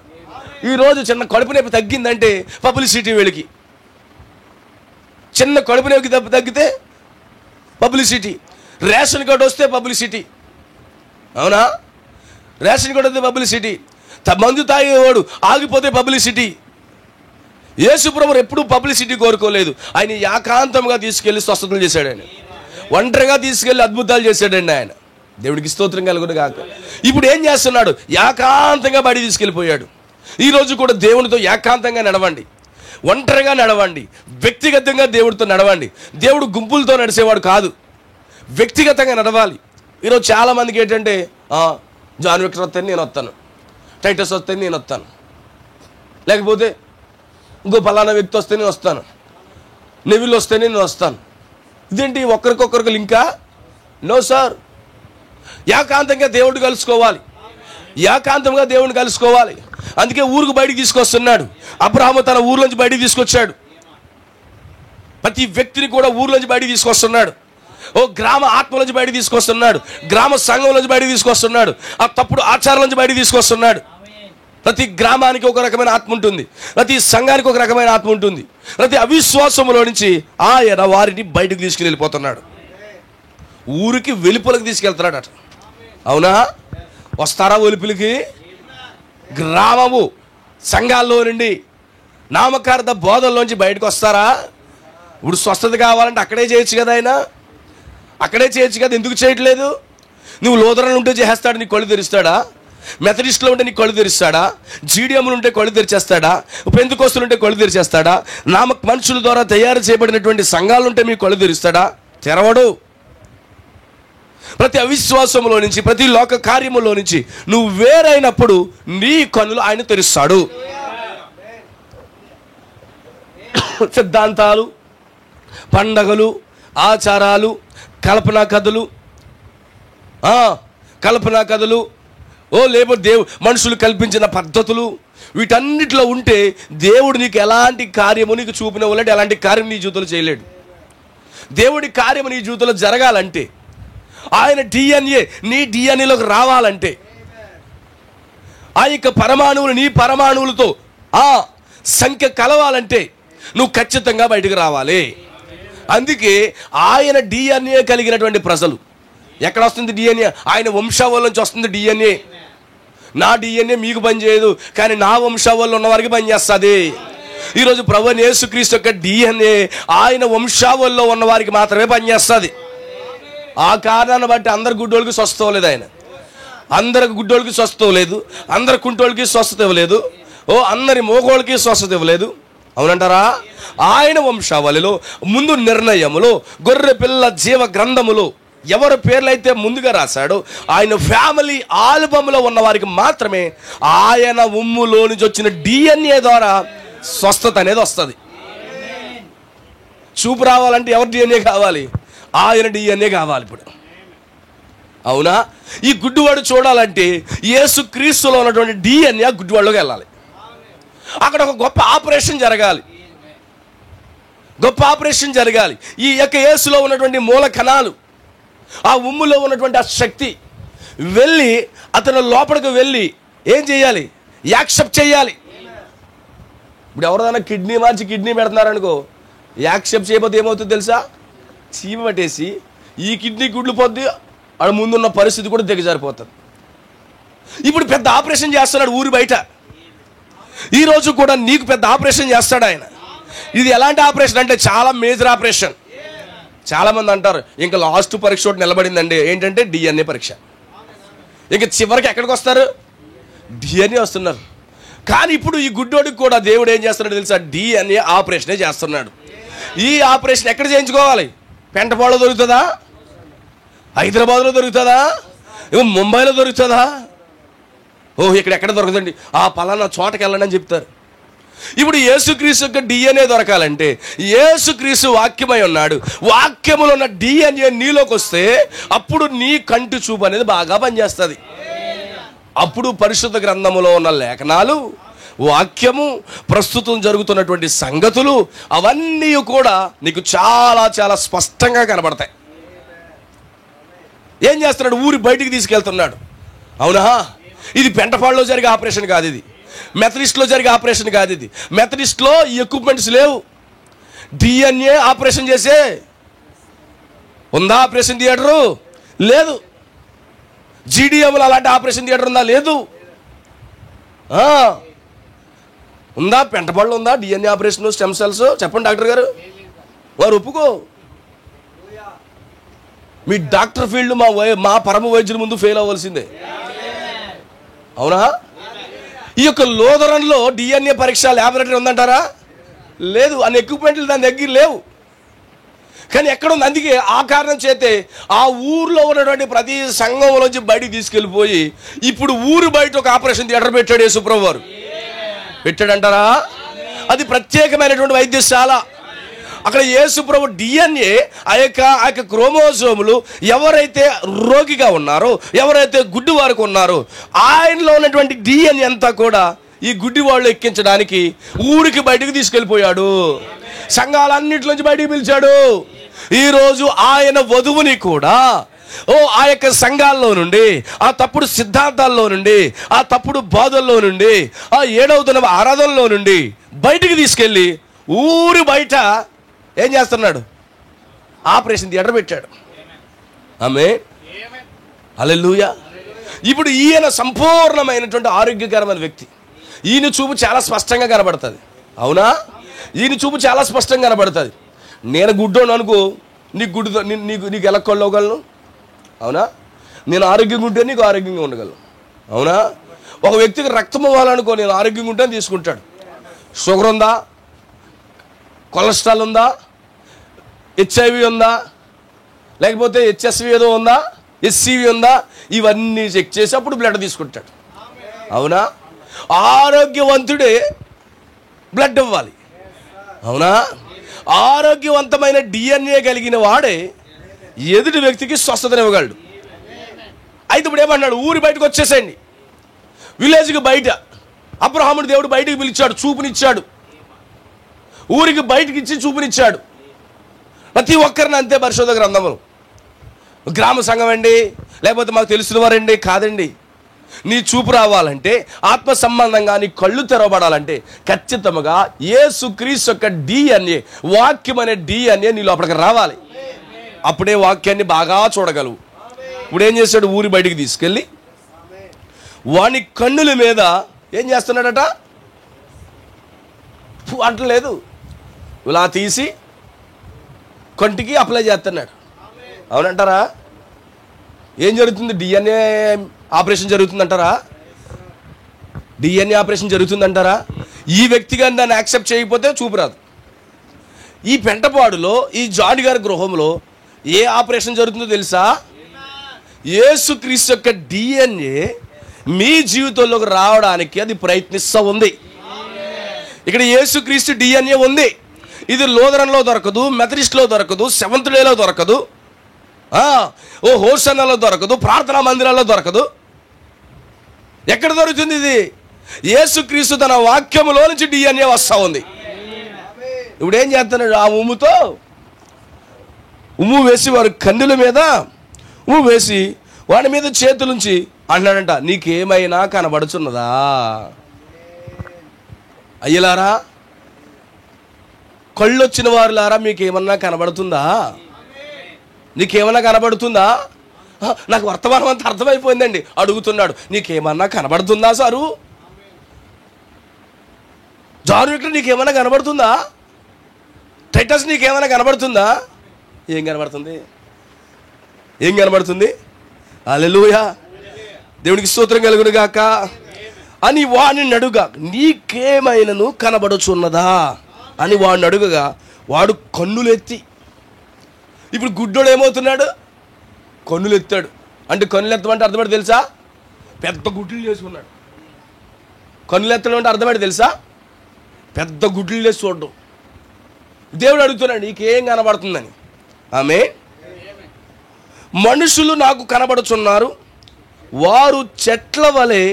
ఈరోజు చిన్న కడుపు నొప్పి తగ్గిందంటే పబ్లిసిటీ వెలికి, చిన్న కడుపు నొప్పి తగ్గితే పబ్లిసిటీ, రేషన్ కార్డు వస్తే పబ్లిసిటీ. అవునా? రేషన్ కార్డు వస్తే పబ్లిసిటీ, మందు తాగేవాడు ఆగిపోతే పబ్లిసిటీ. యేసు ప్రభువు ఎప్పుడూ పబ్లిసిటీ కోరుకోలేదు. ఆయన ఏకాంతంగా తీసుకెళ్లి స్వస్థతలు చేశాడు. ఆయన ఒంటరిగా తీసుకెళ్లి అద్భుతాలు చేశాడండి ఆయన. దేవుడికి స్తోత్రం కలుగును గాక. ఇప్పుడు ఏం చేస్తున్నాడు? ఏకాంతంగా బడి తీసుకెళ్ళిపోయాడు. ఈరోజు కూడా దేవునితో ఏకాంతంగా నడవండి, ఒంటరిగా నడవండి, వ్యక్తిగతంగా దేవుడితో నడవండి. దేవుడు గుంపులతో నడిచేవాడు కాదు, వ్యక్తిగతంగా నడవాలి. ఈరోజు చాలామందికి ఏంటంటే జాన్ విక్టర్ వస్తే నేను వస్తాను, టైటస్ వస్తే నేను వస్తాను, లేకపోతే ఇంకో పలానా వ్యక్తి వస్తే నేను వస్తాను, నెవిల్ వస్తే నేను వస్తాను. ఇదేంటి ఒకరికొకరికి లింకా? No sir. ఏకాంతంగా దేవుడు కలుసుకోవాలి, ఏకాంతంగా దేవుడిని కలుసుకోవాలి. అందుకే ఊరికి బయటికి తీసుకొస్తున్నాడు. అబ్రహాము తన ఊర్లోంచి బయటికి తీసుకొచ్చాడు. ప్రతి వ్యక్తిని కూడా ఊర్లోంచి బయటికి తీసుకొస్తున్నాడు. గ్రామ ఆత్మలోంచి బయటికి తీసుకొస్తున్నాడు, గ్రామ సంఘంలోంచి బయటికి తీసుకొస్తున్నాడు, ఆ తప్పుడు ఆచారాల నుంచి బయటికి తీసుకొస్తున్నాడు. ప్రతి గ్రామానికి ఒక రకమైన ఆత్మ ఉంటుంది, ప్రతి సంఘానికి ఒక రకమైన ఆత్మ ఉంటుంది. ప్రతి అవిశ్వాసములో నుంచి ఆయన వారిని బయటకు తీసుకుని వెళ్ళిపోతున్నాడు, ఊరికి వెలుపలకు తీసుకెళ్తున్నాడు అట. అవునా? వస్తారా వెలుపులకి? గ్రామము సంఘాల్లో నుండి నామకార్థ బోధల్లోంచి బయటకు వస్తారా? ఇప్పుడు స్వస్థత కావాలంటే అక్కడే చేయొచ్చు కదా, ఆయన అక్కడే చేయొచ్చు కదా, ఎందుకు చేయట్లేదు? నువ్వు లోదరలు ఉంటే చేస్తాడు, నీ కళ్ళు తెరుస్తాడా? మెథడిస్ట్లో ఉంటే నీ కళ్ళు తెరుస్తాడా? జీడియంలు ఉంటే కళ్ళు తెరిచేస్తాడా? పెంతుకోస్తులు ఉంటే కళ్ళు తెరిచేస్తాడా? మనుషుల ద్వారా తయారు చేయబడినటువంటి సంఘాలు ఉంటే మీ కళ్ళు తెరుస్తాడా? తెరవడు. ప్రతి అవిశ్వాసంలో నుంచి, ప్రతి లోక కార్యములో నుంచి నువ్వు వేరైనప్పుడు నీ కన్నులు ఆయన తెరుస్తాడు. సిద్ధాంతాలు, పండగలు, ఆచారాలు, కల్పనా కథలు, లేకపోతే మనుషులు కల్పించిన పద్ధతులు, వీటన్నిటిలో ఉంటే దేవుడు నీకు ఎలాంటి కార్యము నీకు చూపిన వాళ్ళంటే ఎలాంటి కార్యం నీ జీవితంలో చేయలేడు. దేవుడి కార్యము నీ జీవితంలో జరగాలంటే, ఆయన డిఎన్ఏ నీ డిఎన్ఏలోకి రావాలంటే, ఆ యొక్క పరమాణువులు నీ పరమాణువులతో ఆ సంఖ్య కలవాలంటే నువ్వు ఖచ్చితంగా బయటకు రావాలి. అందుకే ఆయన డిఎన్ఏ కలిగినటువంటి ప్రజలు. ఎక్కడ వస్తుంది డిఎన్ఏ? ఆయన వంశావళి నుంచి వస్తుంది డిఎన్ఏ. నా డిఎన్ఏ మీకు పనిచేయదు, కానీ నా వంశావళిలో ఉన్న వారికి పనిచేస్తుంది. ఈరోజు ప్రభువైన యేసుక్రీస్తు యొక్క డిఎన్ఏ ఆయన వంశావళిలో ఉన్న వారికి మాత్రమే పనిచేస్తుంది. ఆ కారణాన్ని బట్టి అందరు గుడ్డోళ్ళకి స్వస్థత ఇవ్వలేదు ఆయన, అందరికి గుడ్డోళ్ళకి స్వస్థత ఇవ్వలేదు, అందరి కుంటోళ్ళకి స్వస్థత ఇవ్వలేదు, అందరి మోగోళ్ళకి స్వస్థత ఇవ్వలేదు. అవునంటారా? ఆయన వంశావళిలో ముందు నిర్ణయములో గొర్రె పిల్ల జీవ గ్రంథములో ఎవరి పేర్లైతే ముందుగా రాశాడో ఆయన ఫ్యామిలీ ఆల్బమ్లో ఉన్న వారికి మాత్రమే ఆయన ఉమ్ములో నుంచి వచ్చిన డిఎన్ఏ ద్వారా స్వస్థత అనేది వస్తుంది. చూపు రావాలంటే ఎవరి డిఎన్ఏ కావాలి? ఆయన డిఎన్ఏ కావాలి. ఇప్పుడు అవునా? ఈ గుడ్డివాడు చూడాలంటే యేసుక్రీస్తులో ఉన్నటువంటి డిఎన్ఏ గుడ్డివాడిలోకి వెళ్ళాలి. అక్కడ ఒక గొప్ప ఆపరేషన్ జరగాలి. ఈ యొక్క యేసులో ఉన్నటువంటి మూల కణాలు, ఆ ఉమ్ములో ఉన్నటువంటి ఆ శక్తి వెళ్ళి అతను లోపలికి వెళ్ళి ఏం చేయాలి? యాక్సెప్ట్ చేయాలి. ఇప్పుడు ఎవరిదైనా కిడ్నీ మార్చి కిడ్నీ పెడుతున్నారనుకో, యాక్సెప్ట్ చేయకపోతే ఏమవుతుంది తెలుసా? చీమ పట్టేసి ఈ కిడ్నీ గుడ్లు పొద్దు ఆడ ముందున్న పరిస్థితి కూడా దిగజారిపోతుంది. ఇప్పుడు పెద్ద ఆపరేషన్ చేస్తున్నాడు ఊరి బయట. ఈరోజు కూడా నీకు పెద్ద ఆపరేషన్ చేస్తాడు ఆయన. ఇది ఎలాంటి ఆపరేషన్ అంటే చాలా మేజర్ ఆపరేషన్. చాలామంది అంటారు ఇంకా లాస్ట్ పరీక్ష ఒకటి నిలబడిందండి, ఏంటంటే డిఎన్ఏ పరీక్ష. ఇంక చివరికి ఎక్కడికి వస్తారు? డిఎన్ఏ వస్తున్నారు. కానీ ఇప్పుడు ఈ గుడ్డోడికి కూడా దేవుడు ఏం చేస్తున్నాడు తెలుసా? డిఎన్ఏ ఆపరేషనే చేస్తున్నాడు. ఈ ఆపరేషన్ ఎక్కడ చేయించుకోవాలి? పెంటపాడులో దొరుకుతుందా? హైదరాబాద్లో దొరుకుతుందా? ముంబైలో దొరుకుతుందా? ఇక్కడ ఎక్కడ దొరకదండి, ఆ పలానా చోటకి వెళ్ళండి అని చెప్తారు. ఇప్పుడు యేసుక్రీస్తు యొక్క డిఎన్ఏ దొరకాలంటే యేసుక్రీస్తు వాక్యమై ఉన్నాడు. వాక్యములో ఉన్న డిఎన్ఏ నీలోకి వస్తే అప్పుడు నీ కంటి చూపు అనేది బాగా పనిచేస్తుంది. అప్పుడు పరిశుద్ధ గ్రంథములో ఉన్న లేఖనాలు, వాక్యము, ప్రస్తుతం జరుగుతున్నటువంటి సంగతులు అవన్నీ కూడా నీకు చాలా చాలా స్పష్టంగా కనబడతాయి. ఏం చేస్తున్నాడు? ఊరి బయటికి తీసుకెళ్తున్నాడు. అవునా? ఇది పెంటపాడులో జరిగే ఆపరేషన్ కాదు, ఇది మెథడిస్ట్లో జరిగే ఆపరేషన్ కాదు. ఇది మెథడిస్ట్లో ఈ ఎక్విప్మెంట్స్ లేవు. డిఎన్ఏ ఆపరేషన్ చేసే ఉందా? ఆపరేషన్ థియేటరు లేదు. జీడిఎంలో అలాంటి ఆపరేషన్ థియేటర్ ఉందా? లేదు. ఉందా? పెంటపాడులో ఉందా డిఎన్ఏ ఆపరేషన్, స్టెమ్ సెల్స్? చెప్పండి డాక్టర్ గారు. వారు ఒప్పుకో. మీ డాక్టర్ ఫీల్డ్ మా పరమ వైద్యుల ముందు ఫెయిల్ అవ్వాల్సిందే. అవునా? ఈ యొక్క లోదరంలో డిఎన్ఏ పరీక్ష ల్యాబొరేటరీ ఉందంటారా? లేదు. అన్ని ఎక్విప్మెంట్లు దాని దగ్గర లేవు. కానీ ఎక్కడ ఉంది? అందుకే ఆ కారణం చేతే ఆ ఊర్లో ఉన్నటువంటి ప్రతి సంఘంలోంచి బయటికి తీసుకెళ్ళిపోయి ఇప్పుడు ఊరు బయట ఒక ఆపరేషన్ థియేటర్ పెట్టాడు యేసుప్రభు వారు. పెట్టాడంటారా? అది ప్రత్యేకమైనటువంటి వైద్యశాల. అక్కడ యేసుప్రభు డిఎన్ఏ ఆ యొక్క క్రోమోజోములు ఎవరైతే రోగిగా ఉన్నారో, ఎవరైతే గుడ్డి వారికి ఉన్నారో ఆయనలో ఉన్నటువంటి డిఎన్ఏ అంతా కూడా ఈ గుడ్డి వాళ్ళు ఎక్కించడానికి ఊరికి బయటకు తీసుకెళ్ళిపోయాడు. సంఘాలన్నింటిలోంచి బయటికి పిలిచాడు. ఈరోజు ఆయన వధువుని కూడా ఆ యొక్క సంఘాల్లో నుండి, ఆ తప్పుడు సిద్ధాంతాల్లో నుండి, ఆ తప్పుడు బోధల్లో నుండి, ఆ 7వ దినం ఆరాధనలో నుండి బయటికి తీసుకెళ్ళి ఊరి బయట ఏం చేస్తున్నాడు? ఆపరేషన్ థియేటర్ పెట్టాడు. ఆమేన్, హల్లెలూయా. ఇప్పుడు ఈయన సంపూర్ణమైనటువంటి ఆరోగ్యకరమైన వ్యక్తి. ఈయన చూపు చాలా స్పష్టంగా కనబడుతుంది. అవునా? ఈయన చూపు చాలా స్పష్టంగా కనబడుతుంది. నేను గుడ్డోను అనుకో, నీకు గుడ్డుతో నీకు ఎలా కొల్లవగలను? అవునా? నేను ఆరోగ్యంగా ఉంటే నీకు ఆరోగ్యంగా ఉండగలను. అవునా? ఒక వ్యక్తికి రక్తం ఇవ్వాలనుకో, నేను ఆరోగ్యంగా ఉంటే తీసుకుంటాడు. షుగర్ ఉందా, కొలెస్ట్రాల్ ఉందా, HIV ఉందా, లేకపోతే HSV ఏదో ఉందా, SCV ఉందా, ఇవన్నీ చెక్ చేసి అప్పుడు బ్లడ్ తీసుకుంటాడు. అవునా? ఆరోగ్యవంతుడే బ్లడ్ ఇవ్వాలి. అవునా? ఆరోగ్యవంతమైన DNA కలిగిన వాడే ఎదుటి వ్యక్తికి స్వస్థతనివ్వగలడు. అయితే ఇప్పుడు ఏమన్నాడు? ఊరి బయటకు వచ్చేసేయండి, విలేజ్కి బయట. అబ్రహాముడు దేవుడు బయటికి పిలిచాడు, చూపునిచ్చాడు. ఊరికి బయటికి ఇచ్చి చూపునిచ్చాడు. ప్రతి ఒక్కరిని అంతే. పరిశుద్ధ గ్రంథములు గ్రామ సంఘం అండి, లేకపోతే మాకు తెలిసిన వారండి కాదండి. నీ చూపు రావాలంటే, ఆత్మ సంబంధంగా నీ కళ్ళు తెరవబడాలంటే ఖచ్చితంగా యేసుక్రీస్తు యొక్క DNA, వాక్యం అనే DNA నీ లోపలికి రావాలి. అప్పుడే వాక్యాన్ని బాగా చూడగలవు. ఇప్పుడు ఏం చేశాడు? ఊరి బయటికి తీసుకెళ్ళి వాని కన్నుల మీద ఏం చేస్తున్నాడట? అంటలేదు, ఇలా తీసి కంటికి అప్లై చేస్తున్నాడు. అవునంటారా? ఏం జరుగుతుంది? DNA ఆపరేషన్ జరుగుతుందంటారా? DNA ఆపరేషన్ జరుగుతుందంటారా? ఈ వ్యక్తిగా దాన్ని యాక్సెప్ట్ చేయకపోతే చూపు రాదు. ఈ పెంటపాడులో, ఈ జాన్ గారి గృహంలో ఏ ఆపరేషన్ జరుగుతుందో తెలుసా? యేసుక్రీస్తు యొక్క DNA మీ జీవితంలోకి రావడానికి అది ప్రయత్నిస్తూ ఉంది. ఇక్కడ యేసుక్రీస్తు DNA ఉంది. ఇది లూథరన్లో దొరకదు, మెథడిస్ట్లో దొరకదు, సెవెంత్ డేలో దొరకదు, హోసన్నాలో దొరకదు, ప్రార్థనా మందిరాల్లో దొరకదు. ఎక్కడ దొరుకుతుంది ఇది? యేసుక్రీస్తు తన వాక్యములో నుంచి DNA వస్తూ ఉంది. ఇప్పుడు ఏం చేస్తున్నాడు? ఆ ఉమ్ము వేసి వారి కన్నుల మీద ఉమ్ము వేసి వాడి మీద చేతులుంచి అన్నాడంట, నీకేమైనా కనబడుచున్నదా? అయ్యలారా, కళ్ళొచ్చిన వారులారా, మీకేమన్నా కనబడుతుందా? నీకేమన్నా కనబడుతుందా? నాకు వర్తమానం అంతా అర్థమైపోయిందండి. అడుగుతున్నాడు, నీకేమన్నా కనబడుతుందా సారు? జాన్ విక్టర్ నీకేమన్నా కనబడుతుందా? టైటస్ నీకేమన్నా కనబడుతుందా? ఏం కనబడుతుంది? ఏం కనబడుతుంది? హల్లెలూయా, దేవునికి స్తోత్రం కలుగును గాక అని వాడిని అడుగా, నీకేమైనను కనబడుచున్నదా అని వాడిని అడుగగా వాడు కన్నులెత్తి, ఇప్పుడు గుడ్డోడు ఏమవుతున్నాడు? కన్నులు ఎత్తాడు. అంటే కన్నులు ఎత్తమంటే అర్థమేంటి తెలుసా? పెద్ద గుడ్లు చేసుకున్నాడు. కన్నులు ఎత్తడం అంటే అర్థమేంటి తెలుసా? పెద్ద గుడ్లు వేసి చూడడం. దేవుడు అడుగుతున్నాడు, నీకేం కనబడుతుందని. ఆమేన్. మనుషులు నాకు కనబడుచున్నారు, వారు చెట్ల వలె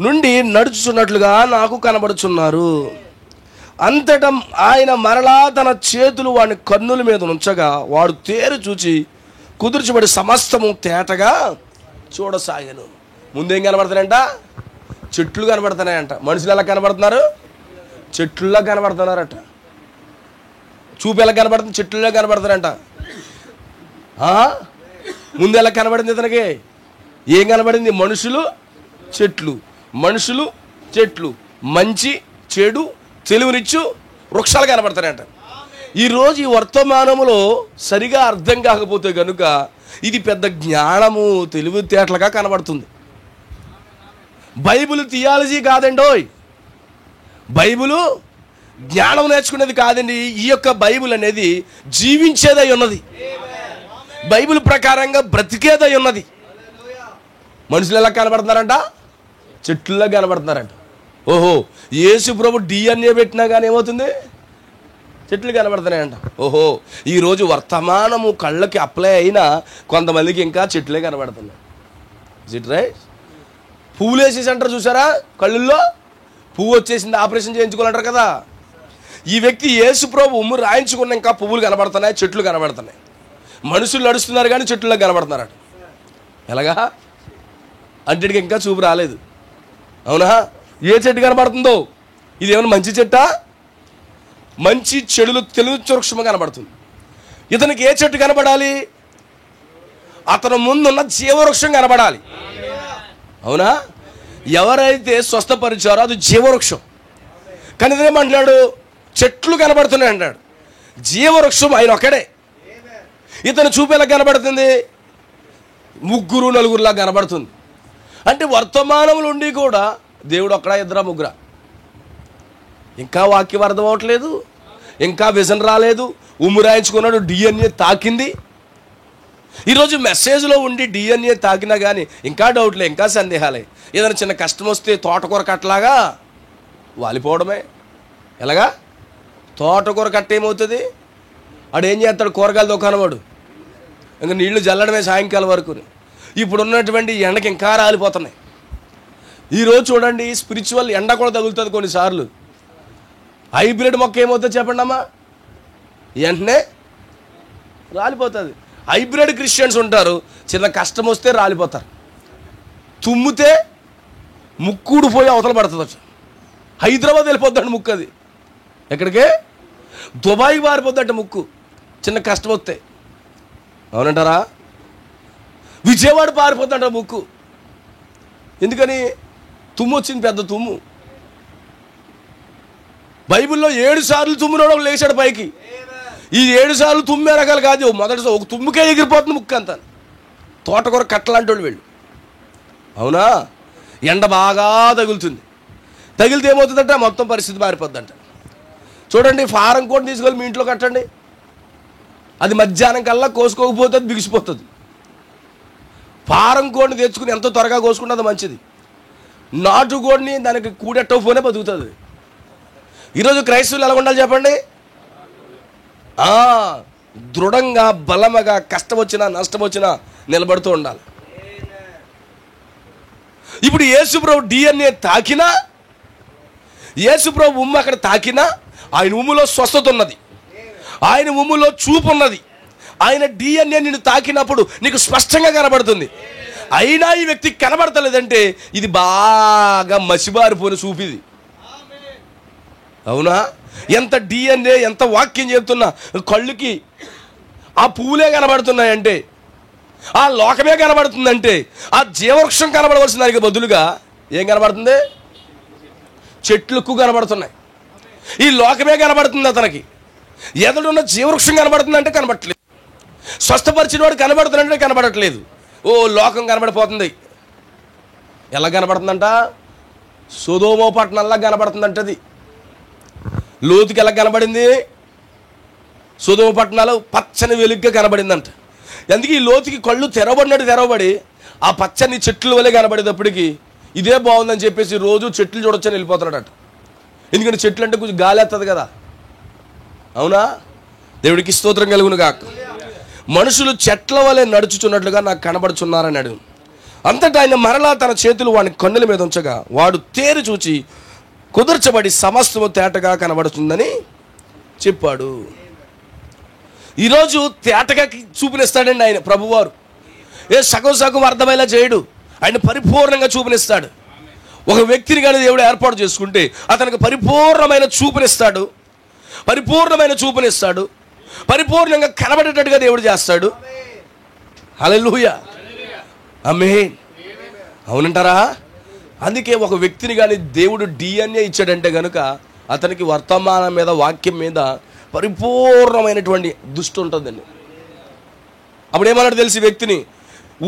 నుండి నడుచుచున్నట్లుగా నాకు కనబడుచున్నారు. అంతటా ఆయన మరలా తన చేతులు వాడిని కన్నుల మీద ఉంచగా వాడు తేరు చూచి కుదుర్చబడి సమస్తము తేటగా చూడసాగాను. ముందేం కనబడుతున్నాయంట? చెట్లు కనబడుతున్నాయంట. మనుషులు ఎలా కనబడుతున్నారు? చెట్లులా కనబడుతున్నారట. చూపు ఎలా కనబడుతుంది? చెట్లులా కనబడుతున్నారంట. ముందు ఎలా కనబడింది ఇతనికి? ఏం కనబడింది? మనుషులు, చెట్లు, మనుషులు, చెట్లు, మంచి చెడు తెలివినిచ్చు వృక్షాలు కనబడతాయంట. ఈరోజు ఈ వర్తమానములో సరిగా అర్థం కాకపోతే కనుక ఇది పెద్ద జ్ఞానము తెలివితేటలుగా కనబడుతుంది. బైబిల్ థియాలజీ కాదండోయ్, బైబిలు జ్ఞానం నేర్చుకునేది కాదండి. ఈ యొక్క బైబిల్ అనేది జీవించేదై ఉన్నది, బైబిల్ ప్రకారంగా బ్రతికేదై ఉన్నది. మనుషులు ఎలా కనబడుతున్నారంట? చెట్లులా కనబడుతున్నారంట. ఓహో, యేసు ప్రభు DNA పెట్టినా కానీ ఏమవుతుంది? చెట్లు కనబడుతున్నాయంట. ఓహో, ఈరోజు వర్తమానము కళ్ళకి అప్లై అయినా కొంతమందికి ఇంకా చెట్లే కనబడుతున్నాయి. Is it right? పువ్వులు వేసేసి అంటారు చూసారా, కళ్ళల్లో పువ్వు వచ్చేసింది, ఆపరేషన్ చేయించుకోవాలంటారు కదా. ఈ వ్యక్తి యేసు ప్రభు ఉమ్ము రాయించుకున్న ఇంకా పువ్వులు కనబడుతున్నాయి, చెట్లు కనబడుతున్నాయి. మనుషులు నడుస్తున్నారు కానీ చెట్లలో కనబడుతున్నారట. ఎలాగా అంటే ఇంకా చూపు రాలేదు. అవునా? ఏ చెట్టు కనబడుతుందో, ఇది ఏమైనా మంచి చెట్టా? మంచి చెడులు తెలుగు వృక్షం కనబడుతుంది. ఇతనికి ఏ చెట్టు కనబడాలి? అతను ముందున్న జీవవృక్షం కనబడాలి. అవునా? ఎవరైతే స్వస్థపరిచారో అది జీవవృక్షం. కానీ ఇదేమంటున్నాడు? చెట్లు కనబడుతున్నాయి అంటాడు. జీవవృక్షం ఆయన ఒక్కడే. ఇతను చూపేలా కనబడుతుంది, ముగ్గురు నలుగురులా కనబడుతుంది. అంటే వర్తమానములు ఉండి కూడా దేవుడు ఒక్కడా, ఇద్దరా, ముగ్గురా? ఇంకా వాక్యం అర్థం అవ్వట్లేదు, ఇంకా విజన్ రాలేదు. ఉమ్మురాయించుకున్నాడు, డిఎన్ఏ తాకింది. ఈరోజు మెసేజ్లో ఉండి డిఎన్ఏ తాకినా కానీ ఇంకా డౌట్లే, ఇంకా సందేహాలే. ఏదైనా చిన్న కష్టం వస్తే తోటకూర కట్టలాగా వాలిపోవడమే. ఎలాగా? తోటకూర కట్ట ఏమవుతుంది? వాడు ఏం చేస్తాడు? కూరగాయల దుకాణం వాడు ఇంకా నీళ్లు జల్లడమే సాయంకాలం వరకు. ఇప్పుడు ఉన్నటువంటి ఎండకి ఇంకా రాలిపోతున్నాయి. ఈరోజు చూడండి, స్పిరిచువల్ ఎండ కూడా తగులుతుంది కొన్నిసార్లు. హైబ్రిడ్ మొక్క ఏమవుతుంది చెప్పండి అమ్మా? వెంటనే రాలిపోతుంది. హైబ్రిడ్ క్రిస్టియన్స్ ఉంటారు, చిన్న కష్టం వస్తే రాలిపోతారు. తుమ్మితే ముక్కుడిపోయి అవతల పడుతుంది. హైదరాబాద్ వెళ్ళిపోద్దండి ముక్కు. అది ఎక్కడికే? దుబాయ్కి పారిపోద్దంట ముక్కు చిన్న కష్టం వస్తే. అవునంటారా? విజయవాడ పారిపోద్దంట ముక్కు. ఎందుకని? తుమ్ము వచ్చింది, పెద్ద తుమ్ము. బైబిల్లో 7 సార్లు తుమ్మినోడు లేచాడు పైకి. ఈ 7 సార్లు తుమ్మే రకాలు కాదు, మొదటిసారి ఒక తుమ్ముకే ఎగిరిపోతుంది ముక్కు అంతా. తోటకూర కట్టలాంటి వాళ్ళు వీళ్ళు. అవునా? ఎండ బాగా తగులుతుంది. తగిలితే ఏమవుతుందంట? మొత్తం పరిస్థితి మారిపోద్దంట. చూడండి, ఫారం కోట్ తీసుకెళ్ళి మీ ఇంట్లో కట్టండి, అది మధ్యాహ్నం కల్లా కోసుకోకపోతే అది బిగిసిపోతుంది. ఫారం కోడిని తెచ్చుకుని ఎంతో త్వరగా కోసుకుంటే అది మంచిది. నాటుకోడిని దానికి కూడెట్టకపోనే బతుకుతుంది. ఈరోజు క్రైస్తవులు ఎలా ఉండాలి చెప్పండి? దృఢంగా, బలముగా, కష్టం వచ్చినా నష్టం వచ్చినా నిలబడుతూ ఉండాలి. ఇప్పుడు యేసుప్రభు డిఎన్ఏ తాకినా, యేసుప్రభు ఉమ్ము అక్కడ తాకినా, ఆయన ఉమ్ములో స్వస్థత ఉన్నది, ఆయన ఉమ్ములో చూపు ఉన్నది. ఆయన డిఎన్ఏ నిన్ను తాకినప్పుడు నీకు స్పష్టంగా కనబడుతుంది. అయినా ఈ వ్యక్తికి కనబడతలేదంటే ఇది బాగా మసిబారిపోయిన చూపిది. అవునా? ఎంత డిఎన్ఏ, ఎంత వాక్యం చెప్తున్నా కళ్ళుకి ఆ పువ్వులే కనబడుతున్నాయంటే, ఆ లోకమే కనబడుతుందంటే, ఆ జీవవృక్షం కనబడవలసిన దానికి బదులుగా ఏం కనబడుతుంది? చెట్లు కనబడుతున్నాయి. ఈ లోకమే కనబడుతుంది అతనికి. ఎదుడున్న జీవవృక్షం కనబడుతుందంటే కనబడట్లేదు. స్వస్థపరిచిన వాడు కనబడుతుందంటే కనబడట్లేదు. ఓ లోకం కనబడిపోతుంది. ఎలా కనబడుతుందంట? సొదొమ పట్టణంలా కనబడుతుందంటది. లోతుకి ఎలా కనబడింది? సొదొమ పట్టణాలు పచ్చని వెలుగుగా కనబడిందంట. అందుకే ఈ లోతుకి కళ్ళు తెరవబడి ఆ పచ్చని చెట్ల వల్లే కనబడేటప్పటికి ఇదే బాగుందని చెప్పేసి రోజు చెట్లు చూడొచ్చని వెళ్ళిపోతున్నాడట. ఎందుకంటే చెట్లు అంటే కొంచెం గాలి వస్తుంది కదా. అవునా? దేవుడికి స్తోత్రం కలుగును గాక. మనుషులు చెట్ల వలె నడుచుచున్నట్లుగా నాకు కనబడుచున్నారని అడుగు. అంతటా ఆయన మరలా తన చేతులు వాని కన్నుల మీద ఉంచగా వాడు తేరి చూచి కుదుర్చబడి సమస్తము తేటగా కనబడుతుందని చెప్పాడు. ఈరోజు తేటగా చూపునిస్తాడండి ఆయన ప్రభువారు. సగం అర్థమయ్యేలా చేయడు, ఆయన పరిపూర్ణంగా చూపునిస్తాడు. ఒక వ్యక్తిని కానీ దేవుడు ఏర్పాటు చేసుకుంటే అతనికి పరిపూర్ణమైన చూపునిస్తాడు, పరిపూర్ణంగా కనబడేటట్టుగా దేవుడు చేస్తాడు. హల్లెలూయా, ఆమేన్. అవునంటారా? అందుకే ఒక వ్యక్తిని కానీ దేవుడు డిఎన్ఏ ఇచ్చాడంటే కనుక అతనికి వర్తమానం మీద, వాక్యం మీద పరిపూర్ణమైనటువంటి దృష్టి ఉంటుందండి. అప్పుడు ఏమన్నాడు తెలిసి వ్యక్తిని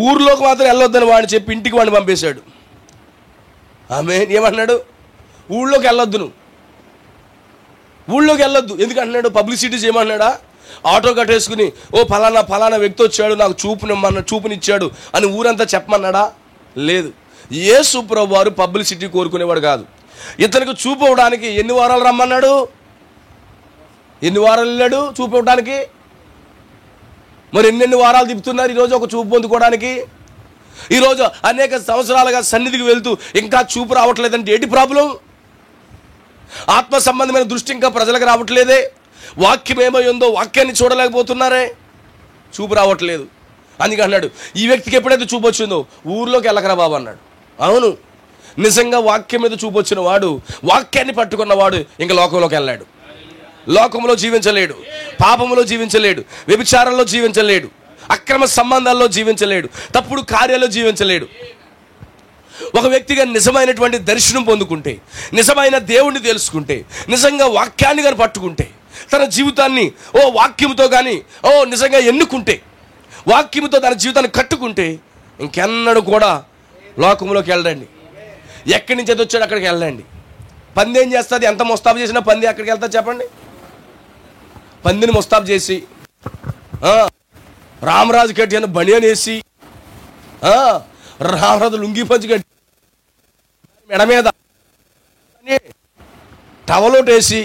ఊర్లోకి మాత్రం వెళ్ళొద్దని వాడిని చెప్పి ఇంటికి వాడిని పంపేశాడు. ఆమేన్. ఏమన్నాడు? ఊళ్ళోకి వెళ్ళొద్దు, నువ్వు ఊళ్ళోకి వెళ్ళొద్దు. ఎందుకంటున్నాడు? పబ్లిసిటీ చేయమన్నాడా? ఆటో కట్టేసుకుని ఓ ఫలానా వ్యక్తి వచ్చాడు, నాకు చూపునిచ్చాడు అని ఊరంతా చెప్పమన్నాడా? లేదు. యేసు ప్రభువు వారు పబ్లిసిటీ కోరుకునేవాడు కాదు. ఇతనికి చూపు ఇవ్వడానికి ఎన్ని వారాలు రమ్మన్నాడు? ఎన్ని వారాలు వెళ్ళాడు చూపు ఇవ్వడానికి? మరి ఎన్నెన్ని వారాలు తిప్పుతున్నారు ఈరోజు ఒక చూపు పొందుకోవడానికి? ఈరోజు అనేక సంవత్సరాలుగా సన్నిధికి వెళ్తూ ఇంకా చూపు రావట్లేదంటే ఏంటి ప్రాబ్లం? ఆత్మ సంబంధమైన దృష్టి ఇంకా ప్రజలకు రావట్లేదే. వాక్యం ఏమై ఉందో వాక్యాన్ని చూడలేకపోతున్నారే. చూపు రావట్లేదు. అందుకే అన్నాడు, ఈ వ్యక్తికి ఎప్పుడైతే చూపు వచ్చిందో ఊర్లోకి వెళ్ళకరా బాబు అన్నాడు. అవును, నిజంగా వాక్యం మీద చూపు వచ్చిన వాడు, వాక్యాన్ని పట్టుకున్నవాడు ఇంకా లోకంలోకి వెళ్ళాడు. లోకంలో జీవించలేడు, పాపంలో జీవించలేడు, వ్యభిచారంలో జీవించలేడు, అక్రమ సంబంధాల్లో జీవించలేడు, తప్పుడు కార్యాల్లో జీవించలేడు. ఒక వ్యక్తిగా నిజమైనటువంటి దర్శనం పొందుకుంటే, నిజమైన దేవుణ్ణి తెలుసుకుంటే, నిజంగా వాక్యాన్ని కానీ పట్టుకుంటే, తన జీవితాన్ని వాక్యంతో కానీ నిజంగా ఎన్నుకుంటే, వాక్యంతో తన జీవితాన్ని కట్టుకుంటే ఇంకెన్నడూ కూడా లోకంలోకి వెళ్ళండి. ఎక్కడి నుంచి వచ్చాడు అక్కడికి వెళ్ళండి. పంది ఏం చేస్తుంది? ఎంత ముస్తాబు చేసినా పంది అక్కడికి వెళ్తా చెప్పండి. పందిని ముస్తాబు చేసి రామరాజు కట్టి అని బనియన్ వేసి రామరాజు లుంగి పంచి కట్టి మెడ మీద టవలోటేసి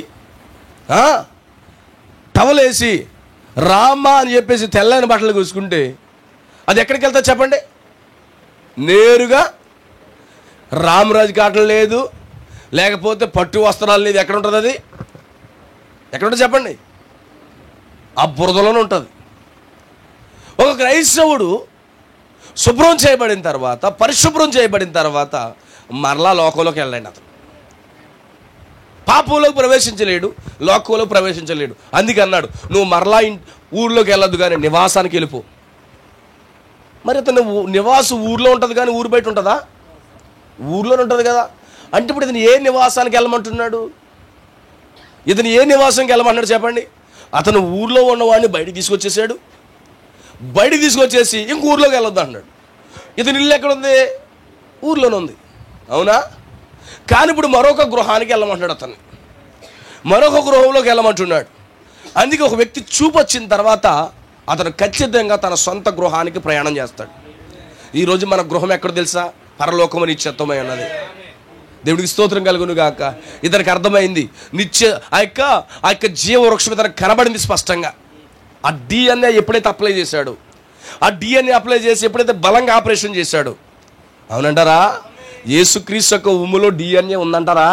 టవలేసి రామ అని చెప్పేసి తెల్లని బట్టలు కూసుకుంటే అది ఎక్కడికి వెళ్తా చెప్పండి? నేరుగా రామరాజు కాటం లేదు, లేకపోతే పట్టు వస్త్రాలు లేదు. ఎక్కడ ఉంటుంది అది? ఎక్కడ ఉంటుంది చెప్పండి? ఆ బురదలోనే ఉంటుంది. ఒక క్రైస్తవుడు శుభ్రం చేయబడిన తర్వాత, పరిశుభ్రం చేయబడిన తర్వాత మరలా లోకంలోకి వెళ్ళండి. అతను పాపంలోకి ప్రవేశించలేడు, లోకంలోకి ప్రవేశించలేడు. అందుకే అన్నాడు, నువ్వు మరలా ఊర్లోకి వెళ్ళొద్దు కానీ నివాసానికి వెళ్ళిపో. మరి అతను నివాసం ఊర్లో ఉంటుంది కానీ ఊరు బయట ఉంటుందా? ఊర్లోనే ఉంటుంది కదా. అంటే ఇప్పుడు ఇతను ఏ నివాసానికి వెళ్ళమంటున్నాడు? ఇతను ఏ నివాసానికి వెళ్ళమన్నాడు చెప్పండి? అతను ఊర్లో ఉన్నవాడిని బయటికి తీసుకొచ్చేసాడు. బయటికి తీసుకొచ్చేసి ఇంక ఊర్లోకి వెళ్ళొద్దు అన్నాడు. ఇతని ఇల్లు ఎక్కడుంది? ఊర్లోనే ఉంది. అవునా? కానీ ఇప్పుడు మరొక గృహానికి వెళ్ళమంటున్నాడు. అతన్ని మరొక గృహంలోకి వెళ్ళమంటున్నాడు. అందుకే ఒక వ్యక్తి చూపు వచ్చిన తర్వాత అతను ఖచ్చితంగా తన సొంత గృహానికి ప్రయాణం చేస్తాడు. ఈరోజు మన గృహం ఎక్కడ తెలుసా? పరలోకము నిత్యత్వమై ఉన్నది. దేవుడికి స్తోత్రం కలుగును గాక. ఇతనికి అర్థమైంది, ఆ యొక్క జీవవృక్షం ఇతనికి కనబడింది స్పష్టంగా. ఆ DNA ఎప్పుడైతే అప్లై చేశాడు, ఆ DNA అప్లై చేసి ఎప్పుడైతే బలంగా ఆపరేషన్ చేశాడు, అవునంటారా? యేసుక్రీస్తు యొక్క ఉమ్ములో DNA ఉందంటారా?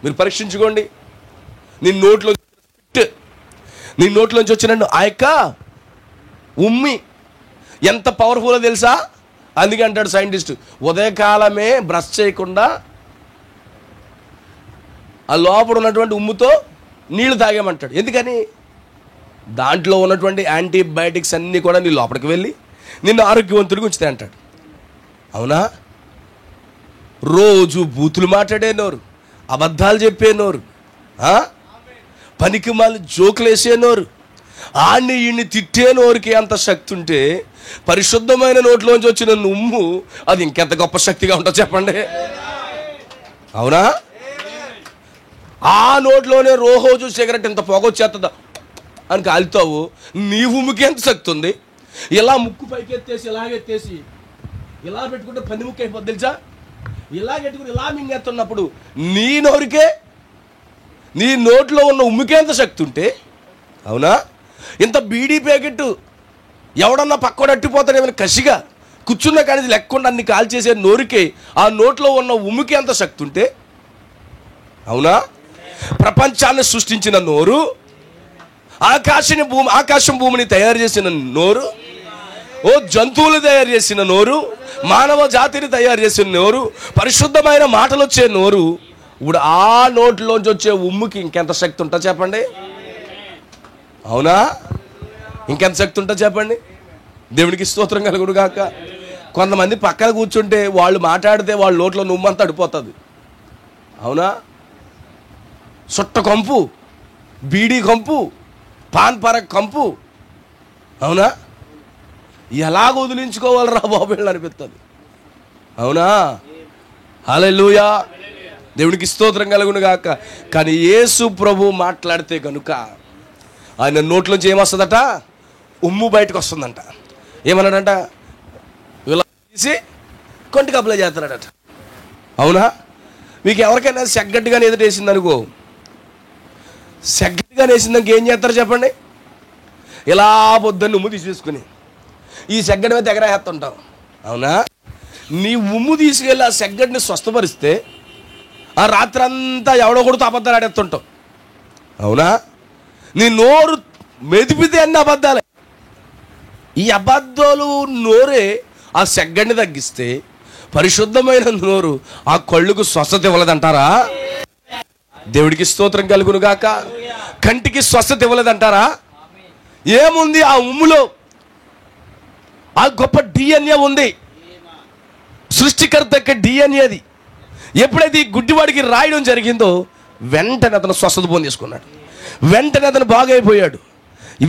మీరు పరీక్షించుకోండి. నీ నోట్లోంచి వచ్చిన ఆ యొక్క ఉమ్మి ఎంత పవర్ఫుల్లో తెలుసా? అందుకే అంటాడు సైంటిస్ట్, ఉదయకాలమే బ్రష్ చేయకుండా ఆ లోపల ఉన్నటువంటి ఉమ్ముతో నీళ్లు తాగామంటాడు. ఎందుకని? దాంట్లో ఉన్నటువంటి యాంటీబయాటిక్స్ అన్నీ కూడా నీ లోపలికి వెళ్ళి నిన్ను ఆరోగ్యవంతుడికి ఉంచుతాయి అంటాడు. అవునా? రోజు బూతులు మాట్లాడే నోరు, అబద్ధాలు చెప్పే నోరు, పనికి మాలి జోకులు వేసే నోరు, ఆడిని ఈయన్ని తిట్టే నోరుకి అంత శక్తి ఉంటే పరిశుద్ధమైన నోట్లోంచి వచ్చిన ఉమ్ము అది ఇంకెంత గొప్ప శక్తిగా ఉంటుందో చెప్పండి. అవునా? ఆ నోట్లోనే రోజు సిగరెట్ ఇంత పొగొచ్చేస్తుందా అని కాలుతావు. నీ ఉమ్ముకి ఎంత శక్తి ఉంది? ఇలా ముక్కు పైకి ఎత్తేసి ఇలాగెత్తేసి ఇలా పెట్టుకుంటే పని ముక్కు అయిపోద్ది తెలుసా? ఇలా పెట్టుకుని ఇలా మింగేస్తున్నప్పుడు నీ నోరుకే, నీ నోట్లో ఉన్న ఉమ్ముకే ఎంత శక్తి ఉంటే, అవునా? ఇంత బీడీ ప్యాకెట్ ఎవడన్నా పక్కన అట్టిపోతాడేమైనా కసిగా కూర్చున్నా కానీ లెక్కకుండా అన్ని కాల్ చేసే నోరుకే ఆ నోట్లో ఉన్న ఉమ్ముకి ఎంత శక్తి ఉంటే, అవునా? ప్రపంచాన్ని సృష్టించిన నోరు, ఆకాశం భూమిని తయారు చేసిన నోరు, జంతువులు తయారు చేసిన నోరు, మానవ జాతిని తయారు చేసిన నోరు, పరిశుద్ధమైన మాటలు వచ్చే నోరు, ఇప్పుడు ఆ నోట్లోంచి వచ్చే ఉమ్ముకి ఇంకెంత శక్తి ఉంటుందో చెప్పండి. అవునా? ఇంకెంత శక్తి ఉంటుందో చెప్పండి. దేవునికి స్తోత్రం కలుగును గాక. కొంతమంది పక్కన కూర్చుంటే వాళ్ళు మాట్లాడితే వాళ్ళ నోట్లో నుమ్మంతా అడిపోతుంది. అవునా? సుట్ట కంపు, బీడీ కంపు, పాన్ పరక్ కంపు, అవునా? ఎలాగ వదిలించుకోవాలరా బాబు అనిపిస్తుంది. అవునా? హల్లెలూయా. దేవునికి స్తోత్రం కలుగును గాక. కానీ యేసు ప్రభు మాట్లాడితే కనుక ఆయన నోట్లోంచి ఏమొస్తుందట? ఉమ్ము బయటకు వస్తుందంట. ఏమన్నాడంట? ఇలా తీసి కొంటికి అప్లై చేస్తున్నాడట. అవునా? మీకు ఎవరికైనా సెగ్గట్టుగానే ఎదుటేసింది అనుకో, సెగ్గట్టుగా వేసిందాక ఏం చేస్తారు చెప్పండి? ఇలా పొద్దున్న ఉమ్ము తీసేసుకుని ఈ సెగ్గడి మీద ఎగరేస్తుంటాం. అవునా? నీ ఉమ్ము తీసుకెళ్ళి ఆ సెగ్గడిని స్వస్థపరిస్తే ఆ రాత్రి అంతా ఎవడో కొడుతూ అబద్ధాలు ఆడేస్తుంటాం. అవునా? నీ నోరు మెదిపితే అన్ని అబద్ధాలే. ఈ అబద్ధాలు నోరే ఆ సెగ్గండి తగ్గిస్తే పరిశుద్ధమైన నోరు ఆ కళ్ళుకు స్వస్థత ఇవ్వలేదంటారా? దేవుడికి స్తోత్రం కలుగును గాక. కంటికి స్వస్థత ఇవ్వలేదంటారా? ఏముంది ఆ ఉమ్ములో? ఆ గొప్ప DNA ఉంది, సృష్టికర్త యొక్క DNA అది. ఎప్పుడైతే ఈ గుడ్డివాడికి రాయడం జరిగిందో వెంటనే అతను స్వస్థత పొందేసుకున్నాడు, వెంటనే అతను బాగైపోయాడు,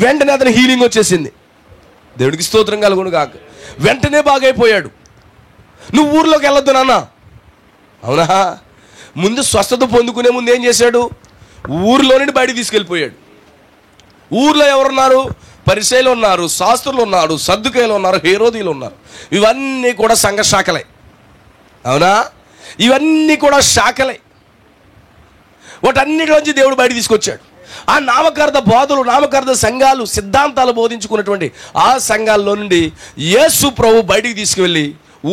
వెంటనే అతను హీలింగ్ వచ్చేసింది. దేవుడికి స్తోత్రం కలుగును గాక. వెంటనే బాగైపోయాడు. నువ్వు ఊర్లోకి వెళ్ళొద్దు నాన్న. అవునా? ముందు స్వస్థత పొందుకునే ముందు ఏం చేశాడు? ఊర్లో నుండి బయటికి తీసుకెళ్ళిపోయాడు. ఊర్లో ఎవరున్నారు? పరిసయ్యులు ఉన్నారు, శాస్త్రులు ఉన్నారు, సద్దుకాయలు ఉన్నారు, హేరోదీలు ఉన్నారు. ఇవన్నీ కూడా సంఘ శాఖలే. అవునా? ఇవన్నీ కూడా శాఖలే. వాటన్నిటిలోంచి దేవుడు బయట తీసుకొచ్చాడు. ఆ నామకార్థ బోధలు, నామకార్థ సంఘాలు, సిద్ధాంతాలు బోధించుకున్నటువంటి ఆ సంఘాల్లో నుండి యేసు ప్రభు బయటికి తీసుకువెళ్ళి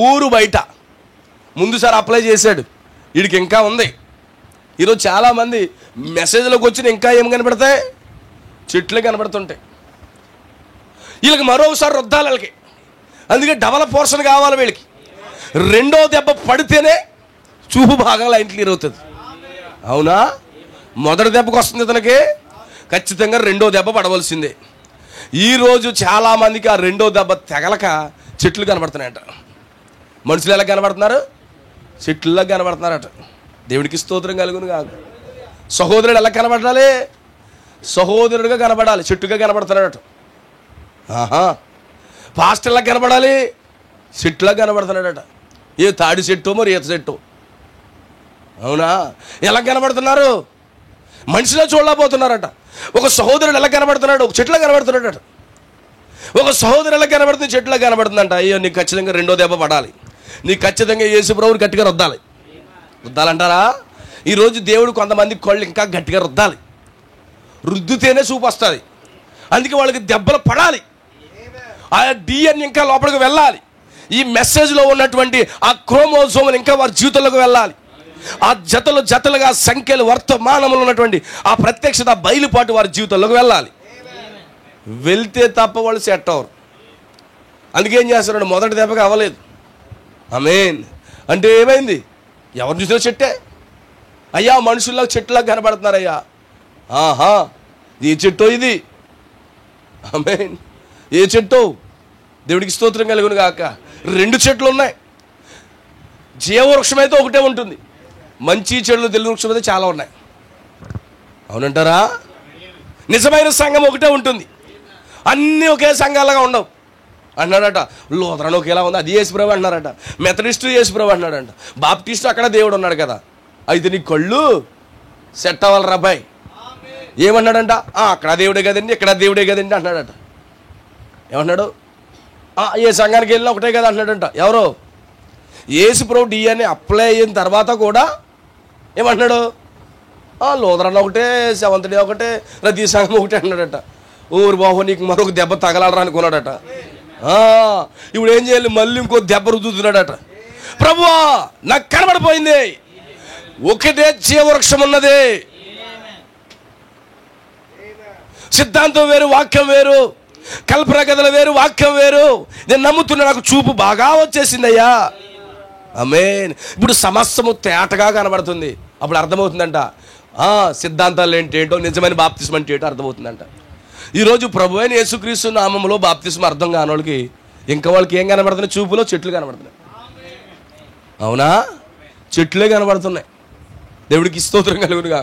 ఊరు బయట ముందుసారి అప్లై చేశాడు. వీడికి ఇంకా ఉంది. ఈరోజు చాలామంది మెసేజ్లోకి వచ్చిన ఇంకా ఏం కనబడతాయి? చెట్లే కనబడుతుంటాయి. వీళ్ళకి మరోసారి రుద్దాలి వీళ్ళకి. అందుకే డబల్ పోర్షన్ కావాలి వీళ్ళకి. రెండో దెబ్బ పడితేనే చూపు బాగా లైన్ క్లియర్ అవుతుంది. అవునా? మొదటి దెబ్బకు వస్తుంది ఇతనికి, ఖచ్చితంగా రెండో దెబ్బ పడవలసిందే. ఈరోజు చాలామందికి ఆ రెండో దెబ్బ తెగలక చెట్లు కనబడుతున్నాయట. మనుషులు ఎలా కనబడుతున్నారు? చెట్లులా కనబడుతున్నారట. దేవుడికి స్తోత్రం కలుగును కాదు. సహోదరుడు ఎలా కనబడాలి? సహోదరుడుగా కనబడాలి, చెట్టుగా కనబడుతున్నాడట. ఆహా. పాస్టర్లా కనబడాలి, చెట్టులా కనబడుతున్నాడట. ఏ తాడి చెట్టు మరి ఈత చెట్టు. అవునా? ఎలా కనబడుతున్నారు? మనిషిలో చూడలేకపోతున్నారట. ఒక సహోదరుడు ఎలా కనబడుతున్నాడు? ఒక చెట్టులా కనబడుతున్నాడట. ఒక సహోదరు ఎలా కనబడుతుంది? చెట్టులా కనబడుతుందంట. అయ్యో, నీకు ఖచ్చితంగా రెండో దెబ్బ పడాలి, నీకు ఖచ్చితంగా యేసు ప్రభువుని గట్టిగా రుద్దాలి. రుద్దాలంటారా? ఈరోజు దేవుడు కొంతమంది కళ్ళు ఇంకా గట్టిగా రుద్దాలి. రుద్దితేనే చూపు వస్తుంది. అందుకే వాళ్ళకి దెబ్బలు పడాలి. ఆ DNA ఇంకా లోపలికి వెళ్ళాలి. ఈ మెసేజ్లో ఉన్నటువంటి ఆ క్రోమోజోమ్ ఇంకా వారి జీవితంలోకి వెళ్ళాలి. ఆ జతలుగా సంఖ్యలు వర్తమానములు ఉన్నటువంటి ఆ ప్రత్యక్షత బయలుపాటు వారి జీవితంలోకి వెళ్ళాలి. వెళ్తే తప్ప వాళ్ళు సెట్ అవ్వరు. అందుకే ఏం చేస్తున్నాడు? మొదటి దెబ్బకి అవ్వలేదు. ఆమేన్. అంటే ఏమైంది? ఎవరు చూసినా చెట్టే. అయ్యా, మనుషుల్లో చెట్టులాగా కనబడుతున్నారయ్యా. ఆహా, ఏ చెట్టో ఇది? ఆమేన్. ఏ చెట్టు? దేవుడికి స్తోత్రం కలుగును గాక. రెండు చెట్లు ఉన్నాయి. జీవవృక్షం అయితే ఒకటే ఉంటుంది, మంచి చెడులు తెలియని వృక్షం అయితే చాలా ఉన్నాయి. అవునంటారా? నిజమైన సంఘం ఒకటే ఉంటుంది, అన్నీ ఒకే సంఘాలుగా ఉండవు అన్నాడట. లూథరన్ ఒకేలా ఉంది, అది యేసుప్రభు అంటున్నారట. మెథడిస్టు యేసుప్రభు అంటున్నాడంట. బాప్టిస్టు అక్కడ దేవుడు ఉన్నాడు కదా. అయితే నీ కళ్ళు సెట్ అవ్వాలి రాబాయ్. ఏమన్నాడంట? అక్కడ దేవుడే కదండి, ఇక్కడ దేవుడే కదండి అంటున్నాడట. ఏమన్నాడు? ఏ సంఘానికి వెళ్ళినా ఒకటే కదా అంటున్నాడంట. ఎవరో? యేసుప్రభు DNA అప్లై అయిన తర్వాత కూడా ఏమంటున్నాడు? లూథరన్ ఒకటే, సెవెంత్ డే ఒకటే, ప్రతి సంఘం ఒకటే అన్నాడట. ఊరు బాబు, నీకు మరొక దెబ్బ తగలరా అనుకున్నాడట. ఇప్పుడు ఏం చేయాలి? మళ్ళీ ఇంకో దెబ్బ రుద్దుతున్నాడట. ప్రభువా, నాకు కనబడిపోయింది, ఒకటే జీవవృక్షం ఉన్నది. సిద్ధాంతం వేరు, వాక్యం వేరు. కల్పన కథలు వేరు, వాక్యం వేరు. నేను నమ్ముతున్నా, నాకు చూపు బాగా వచ్చేసిందయ్యా. ఆమేన్. ఇప్పుడు సమస్తము తేటగా కనబడుతుంది. అప్పుడు అర్థమవుతుందంట సిద్ధాంతాలు ఏంటో, నిజమైన బాప్తిస్మం అంటే ఏంటో అర్థమవుతుందంట. ఈరోజు ప్రభు అయిన యేసుక్రీస్తు నామములో బాప్తిస్మం అర్థం కాని వాళ్ళకి ఇంకా వాళ్ళకి ఏం కనబడుతున్నాయి? చూపులో చెట్లు కనబడుతున్నాయి. అవునా? చెట్లే కనబడుతున్నాయి. దేవుడికి స్తోత్రం కలుగునుగా.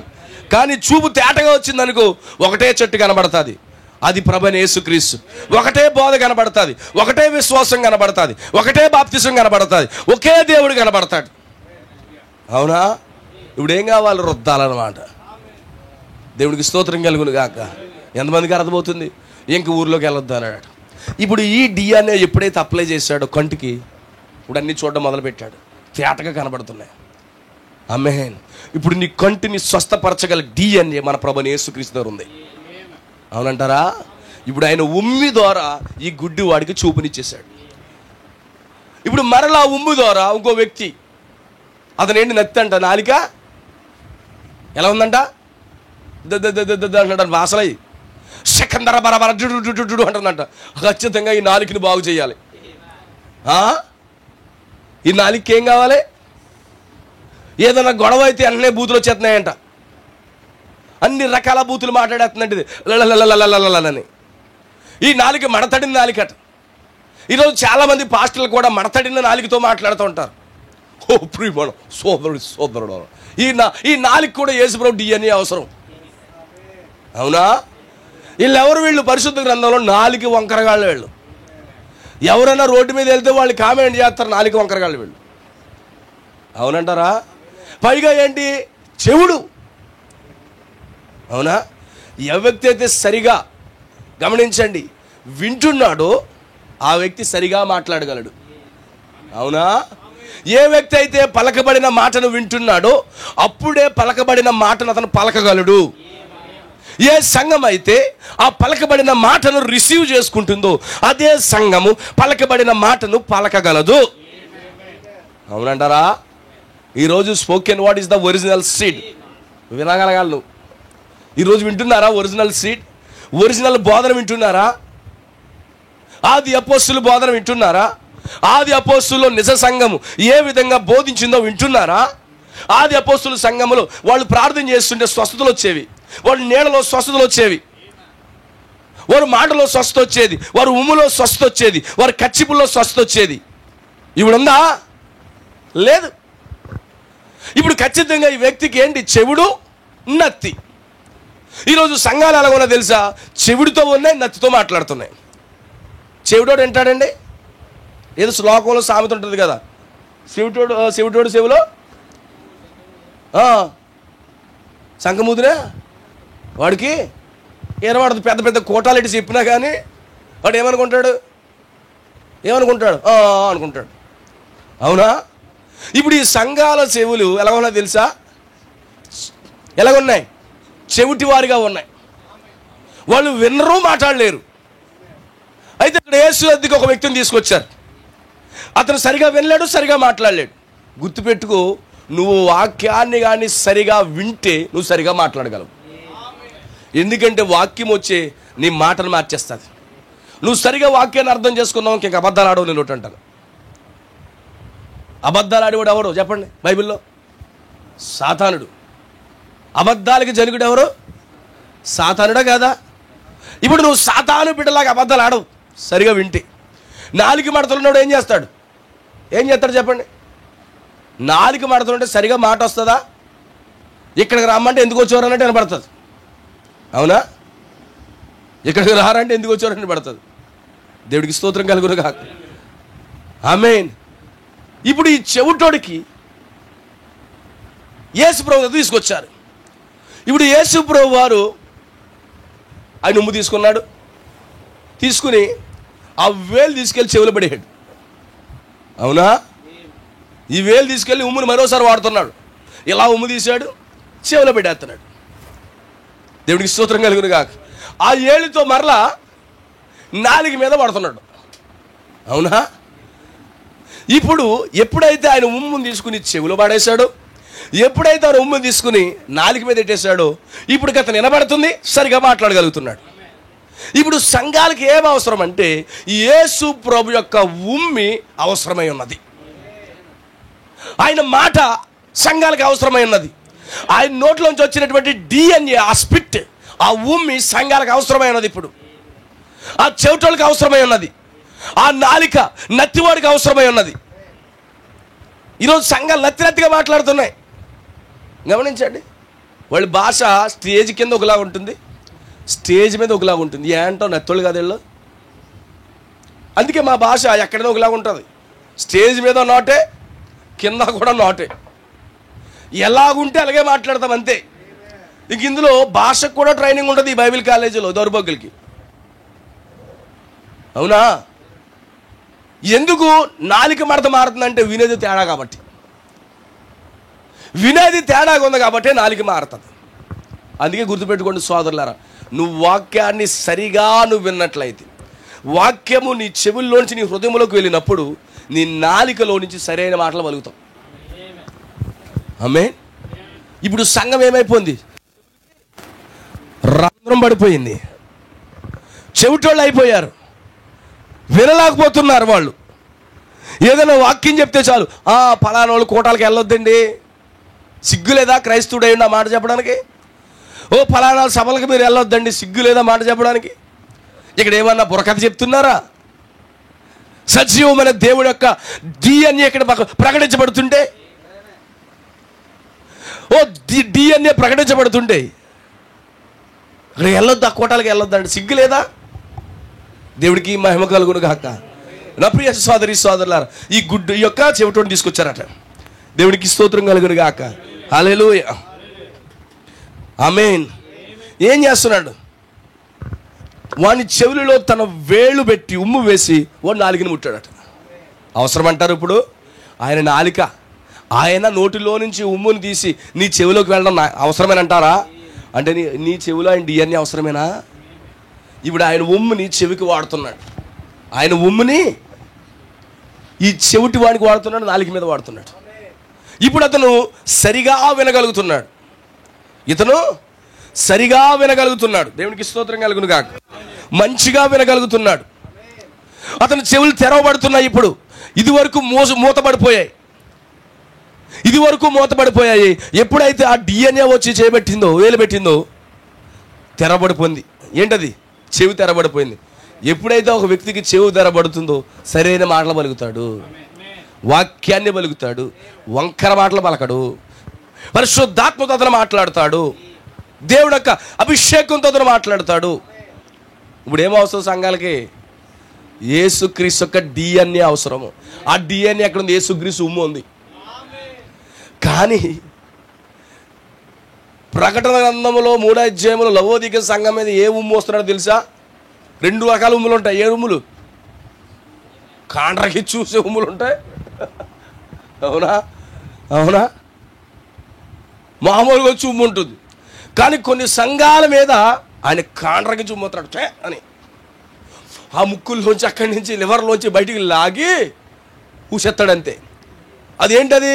కానీ చూపు తేటగా వచ్చిందనుకో, ఒకటే చెట్టు కనబడుతుంది, అది ప్రభు అయిన యేసుక్రీస్తు. ఒకటే బోధ కనబడుతుంది, ఒకటే విశ్వాసం కనబడుతుంది, ఒకటే బాప్తిసం కనబడుతుంది, ఒకే దేవుడు కనబడతాడు. అవునా? ఇప్పుడు ఏం కావాలి? రుద్దాలన్నమాట. దేవుడికి స్తోత్రం కలుగును గాక. ఎంతమందికి అర్థమవుతుంది? ఇంక ఊర్లోకి వెళ్ళొద్దు అన్నాడు. ఇప్పుడు ఈ DNA ఎప్పుడైతే అప్లై చేశాడో కంటికి, ఇప్పుడు అన్ని చూడడం మొదలుపెట్టాడు, తేటగా కనబడుతున్నాయి. ఆమేన్. ఇప్పుడు నీ కంటిని స్వస్థపరచగల DNA మన ప్రభువైన యేసుక్రీస్తు దగ్గర ఉంది. అవునంటారా? ఇప్పుడు ఆయన ఉమ్మి ద్వారా ఈ గుడ్డి వాడికి చూపునిచ్చేశాడు. ఇప్పుడు మరలా ఉమ్మి ద్వారా ఇంకో వ్యక్తి, అతను ఏంటి నత్తి అంట, నాలిక ఎలా ఉందంట, అంటాడు వాసలయ్యి. సెకందర బరబర డుడు అంటుందంట. ఖచ్చితంగా ఈ నాలుకని బాగు చేయాలి. ఈ నాలుగుకి ఏం కావాలి? ఏదైనా గొడవ అయితే అన్నీ బూతులు వచ్చేస్తున్నాయంట. అన్ని రకాల బూతులు మాట్లాడేస్తుందంటే లలని. ఈ నాలుక మడతడిన నాలుకట. ఈరోజు చాలామంది పాస్టర్లు కూడా మడతడిన నాలుకతో మాట్లాడుతూ ఉంటారు. ఓ ప్రియమణ సోదరుడు ఈ నాలుగు కూడా యేసుప్రభు DNA అవసరం. అవునా? వీళ్ళు పరిశుద్ధ గ్రంథంలో నాలుగు వంకరగాళ్ళు వీళ్ళు. ఎవరైనా రోడ్డు మీద వెళ్తే వాళ్ళు కామెంట్ చేస్తారు, నాలుగు వంకరగాళ్ళు వీళ్ళు. అవునంటారా? పైగా ఏంటి? చెవుడు. అవునా? ఏ వ్యక్తి అయితే సరిగా గమనించండి వింటున్నాడో ఆ వ్యక్తి సరిగా మాట్లాడగలడు. అవునా? ఏ వ్యక్తి అయితే పలకబడిన మాటను వింటున్నాడో అప్పుడే పలకబడిన మాటను అతను పలకగలడు. ఏ సంఘం అయితే ఆ పలకబడిన మాటను రిసీవ్ చేసుకుంటుందో అదే సంఘము పలకబడిన మాటను పలకగలదు. అవునంటారా? ఈరోజు spoken word is the original seed. వినగలగాలి. ఈరోజు వింటున్నారా ఒరిజినల్ సీడ్? ఒరిజినల్ బోధన వింటున్నారా? ఆది అపోస్తుల బోధన వింటున్నారా? ఆది అపోస్తుల్లో నిజ సంఘము ఏ విధంగా బోధించిందో వింటున్నారా? ఆది అపోస్తుల సంఘములో వాళ్ళు ప్రార్థన చేస్తుంటే స్వస్థతలు వచ్చేవి, వాళ్ళు నీడలో స్వస్థతలు వచ్చేవి, వారు మాటలో స్వస్థత వచ్చేది, వారు ఉమ్ములో స్వస్థత వచ్చేది, వారి కచ్చిపుల్లో స్వస్థత వచ్చేది. ఇప్పుడు ఉందా? లేదు. ఇప్పుడు ఖచ్చితంగా ఈ వ్యక్తికి ఏంటి? చెవుడు, నత్తి. ఈరోజు సంఘాలు ఎలా ఉన్నా తెలుసా? చెవిడితో ఉన్నాయి, నత్తితో మాట్లాడుతున్నాయి. చెవిటోడు వింటాడండి. ఏదో శ్లోకంలో సామెత ఉంటుంది కదా, చెవిటోడు చెవిలో శంఖమూదినా వాడికి ఏరవాడదు. పెద్ద పెద్ద కోటాలెట్టి చెప్పినా కానీ వాడు ఏమనుకుంటాడు అనుకుంటాడు. అవునా? ఇప్పుడు ఈ సంఘాల చెవులు ఎలా ఉన్నాయి తెలుసా? ఎలాగున్నాయి? చెవిటి వారిగా ఉన్నాయి. వాళ్ళు వినరు, మాట్లాడలేరు. అయితే ఇక్కడ యేసు అద్దెకి ఒక వ్యక్తిని తీసుకొచ్చారు. అతను సరిగా వినలేడు, సరిగా మాట్లాడలేడు. గుర్తుపెట్టుకో, నువ్వు వాక్యాన్ని కానీ సరిగా వింటే నువ్వు సరిగా మాట్లాడగలవు. ఎందుకంటే వాక్యం వచ్చే నీ మాటను మార్చేస్తుంది. నువ్వు సరిగా వాక్యాన్ని అర్థం చేసుకున్నావు, ఇంక అబద్ధాలు ఆడవు. నేను ఒకటి అంటాను, అబద్ధాలు ఆడేవాడు ఎవరు చెప్పండి? బైబిల్లో సాతానుడు. అబద్ధాలకి జనుగుడు ఎవరు? సాతానుడా కాదా? ఇప్పుడు నువ్వు సాతాను బిడ్డలాగా అబద్ధాలు ఆడవు సరిగా వింటే. నాలుగు మడతలున్నాడు ఏం చేస్తాడు చెప్పండి? నాలుగు మడతలుంటే సరిగా మాట వస్తుందా? ఇక్కడికి రమ్మంటే ఎందుకు వచ్చేవారనంటే వినపడుతుంది. అవునా? ఇక్కడికి రారంటే ఎందుకు వచ్చేవారని వినపడుతుంది. దేవుడికి స్తోత్రం కలుగును కాక. ఆమేన్. ఇప్పుడు ఈ చెవిటోడికి యేసుప్రభు తీసుకొచ్చారు. ఇప్పుడు యేసుప్రభు వారు ఆయన ఉమ్ము తీసుకున్నాడు. తీసుకుని ఆ వేలు తీసుకెళ్ళి చెవులు పడేయాడు. అవునా? ఈ వేలు తీసుకెళ్ళి ఉమ్ముని మరోసారి వాడుతున్నాడు. ఇలా ఉమ్ము తీశాడు, చెవులో పెట్టేస్తున్నాడు. దేవుడికి స్తోత్రం కలుగును కాక. ఆ ఏళ్ళతో మరలా నాలుగు మీద పడుతున్నాడు. అవునా? ఇప్పుడు ఎప్పుడైతే ఆయన ఉమ్ముని తీసుకుని చెవులో పడేశాడో, ఎప్పుడైతే ఆయన ఉమ్ముని తీసుకుని నాలుగు మీద పెట్టేశాడో, ఇప్పుడు అతను వినబడుతుంది, సరిగా మాట్లాడగలుగుతున్నాడు. ఇప్పుడు సంఘాలకి ఏం అవసరం అంటే యేసు ప్రభు యొక్క ఉమ్మి అవసరమై ఉన్నది. ఆయన మాట సంఘాలకు అవసరమై ఉన్నది. ఆయన నోట్లోంచి వచ్చినటువంటి DNA, ఆ స్పిట్, ఆ ఉమ్మి సంఘాలకు అవసరమై ఉన్నది. ఇప్పుడు ఆ చెవిటోళ్ళకి అవసరమై ఉన్నది. ఆ నాలిక నత్తివాడికి అవసరమై ఉన్నది. ఈరోజు సంఘాలు నత్తిగా మాట్లాడుతున్నాయి. గమనించండి. వాళ్ళ భాష స్టేజ్ కింద ఒకలా ఉంటుంది, స్టేజ్ మీద ఒకలాగా ఉంటుంది. ఏంటో నత్తోళ్ళు కాదు వీళ్ళు. అందుకే మా భాష ఎక్కడైనా ఒకలాగా ఉంటుంది. స్టేజ్ మీద నోటే, కింద కూడా నోటే. ఎలాగుంటే అలాగే మాట్లాడతాం అంతే. ఇంక ఇందులో భాషకు కూడా ట్రైనింగ్ ఉంటుంది ఈ బైబిల్ కాలేజీలో దౌర్భాగ్యులకి. అవునా? ఎందుకు నాలుక మడత మారుతుందంటే వినేది తేడా కాబట్టి. వినేది తేడాగా ఉంది కాబట్టి నాలుక మారుతుంది. అందుకే గుర్తుపెట్టుకోండి సోదరులారా, నువ్వు వాక్యాన్ని సరిగా నువ్వు విన్నట్లయితే, వాక్యము నీ చెవుల్లోంచి నీ హృదయంలోకి వెళ్ళినప్పుడు నీ నాలికలో నుంచి సరైన మాటలు పలుకుతావు. ఆమేన్. ఇప్పుడు సంఘం ఏమైపోయింది? రంధ్రం పడిపోయింది. చెవిటోళ్ళు అయిపోయారు, వినలేకపోతున్నారు. వాళ్ళు ఏదైనా వాక్యం చెప్తే చాలు, ఫలానా వాళ్ళు కోటాలకు వెళ్ళొద్దండి, సిగ్గు లేదా క్రైస్తవుడైనా మాట చెప్పడానికి? ఫలానా సభలకు మీరు వెళ్ళొద్దండి, సిగ్గు లేదా మాట చెప్పడానికి? ఇక్కడ ఏమన్నా బుర్రకథ చెప్తున్నారా? సజీవమైన దేవుడి యొక్క DNA ఇక్కడ ప్రకటించబడుతుంటే, DNA ప్రకటించబడుతుంటే అక్కడ వెళ్ళొద్దు, ఆ కోటాలకు వెళ్ళొద్దండి, సిగ్గు లేదా? దేవుడికి మహిమ కలుగును గాక. నా ప్రియ సోదరి సోదరులారా, ఈ యొక్క చెవిటోని తీసుకొచ్చారట. దేవుడికి స్తోత్రం కలుగును గాక. హల్లెలూయా, ఆమేన్. ఏం చేస్తున్నాడు? వాని చెవులలో తన వేళ్ళు పెట్టి ఉమ్ము వేసి వాడు నాలుకని ముట్టాడట. అవసరం అంటారు ఇప్పుడు? ఆయన నాలిక, ఆయన నోటిలో నుంచి ఉమ్ముని తీసి నీ చెవిలోకి వెళ్ళడం అవసరమేనంటారా? అంటే నీ చెవిలో ఆయన DNA అవసరమేనా? ఇప్పుడు ఆయన ఉమ్ముని చెవికి వాడుతున్నాడు, ఆయన ఉమ్ముని ఈ చెవిటి వాడికి వాడుతున్నాడు, నాలుక మీద వాడుతున్నాడు. ఇప్పుడు అతను సరిగా వినగలుగుతున్నాడు, ఇతను సరిగా వినగలుగుతున్నాడు. దేవునికి స్తోత్రం కలుగును గాక. మంచిగా వినగలుగుతున్నాడు. అతని చెవులు తెరవబడుతున్నాయి. ఇప్పుడు ఇదివరకు మూతపడిపోయాయి, ఎప్పుడైతే ఆ DNA వచ్చి చేయబెట్టిందో, వేలు పెట్టిందో, తెరబడిపోయింది. ఏంటది? చెవి తెరబడిపోయింది. ఎప్పుడైతే ఒక వ్యక్తికి చెవి తెరబడుతుందో సరైన మాటలు పలుకుతాడు, వాక్యాన్ని పలుకుతాడు, వంకర మాటలు పలకడు, పరిశుద్ధాత్మతో అతను మాట్లాడతాడు, దేవుడు యొక్క అభిషేకంతో అతను మాట్లాడతాడు. ఇప్పుడు ఏమవసరం సంఘాలకి? యేసుక్రీస్తు యొక్క DNA అవసరము. ఆ DNA ఎక్కడ ఉంది? యేసుక్రీస్తు ఉమ్ము ఉంది. కానీ ప్రకటన గ్రంథంలో 3వ అధ్యాయంలో లవోదిక సంఘం మీద ఏ ఉమ్ము వస్తున్నాడో తెలుసా? 2 రకాల ఉమ్ములు ఉంటాయి. ఏ ఉమ్ములు? కాండ్రకి చూసే ఉమ్ములు ఉంటాయి. అవునా? మామూలుగా వచ్చి ఉమ్ము ఉంటుంది. కానీ కొన్ని సంఘాల మీద ఆయన కాండ్రకి ఉమ్ముతాడు అని, ఆ ముక్కుల్లోంచి అక్కడి నుంచి లివర్లోంచి బయటికి లాగి ఊసెత్తాడంతే. అదేంటది?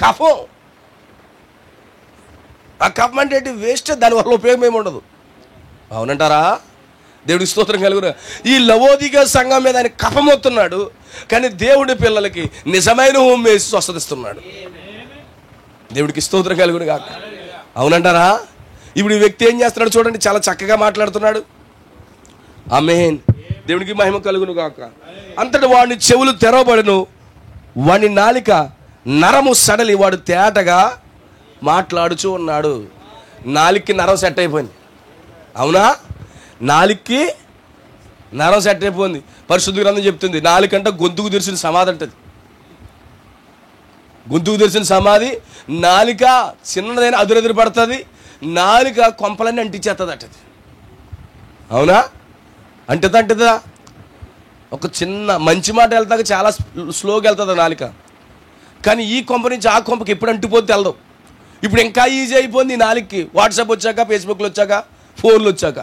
కఫం. ఆ కఫం అంటే ఏంటి? వేస్ట్. దానివల్ల ఉపయోగం ఏమి ఉండదు. అవునంటారా? దేవుడికి స్తోత్రం కలుగును. ఈ లవోదిక సంఘం మీద ఆయన కఫం వస్తున్నాడు, కానీ దేవుడి పిల్లలకి నిజమైన హోమ్ వేసి స్వస్థతిస్తున్నాడు. దేవుడికి స్తోత్రం కలుగును కాక. అవునంటారా? ఇప్పుడు ఈ వ్యక్తి ఏం చేస్తున్నాడు చూడండి, చాలా చక్కగా మాట్లాడుతున్నాడు. ఆమేన్. దేవుడికి మహిమ కలుగును కాక. అంతటి వాడిని చెవులు తెరవబడును, వాని నాలిక నరము సడలి, వాడు తేటగా మాట్లాడుచూ ఉన్నాడు. నాలికి నరం సెట్ అయిపోయింది. అవునా? నాలికి నరం సెట్ అయిపోయింది. పరిశుద్ధ గ్రంథం చెప్తుంది, నాలుకంట గొంతుకు తెరిచిన సమాధి అంటది. గొంతుకు తెరిచిన సమాధి. నాలిక చిన్నదైన అదురెదురు పడుతుంది, నాలిక కొంపలన్నీ అంటించేస్తుంది అంటది. అవునా? అంటదా? ఒక చిన్న మంచి మాట వెళ్తాక చాలా స్లోగా వెళ్తుంది నాలిక. కానీ ఈ కొంప నుంచి ఆ కొంపకి ఎప్పుడు అంటిపోతే వెళ్దాం. ఇప్పుడు ఇంకా ఈజీ అయిపోయింది ఈ నాలికకి. వాట్సాప్ వచ్చాక, ఫేస్బుక్లు వచ్చాక, ఫోన్లు వచ్చాక.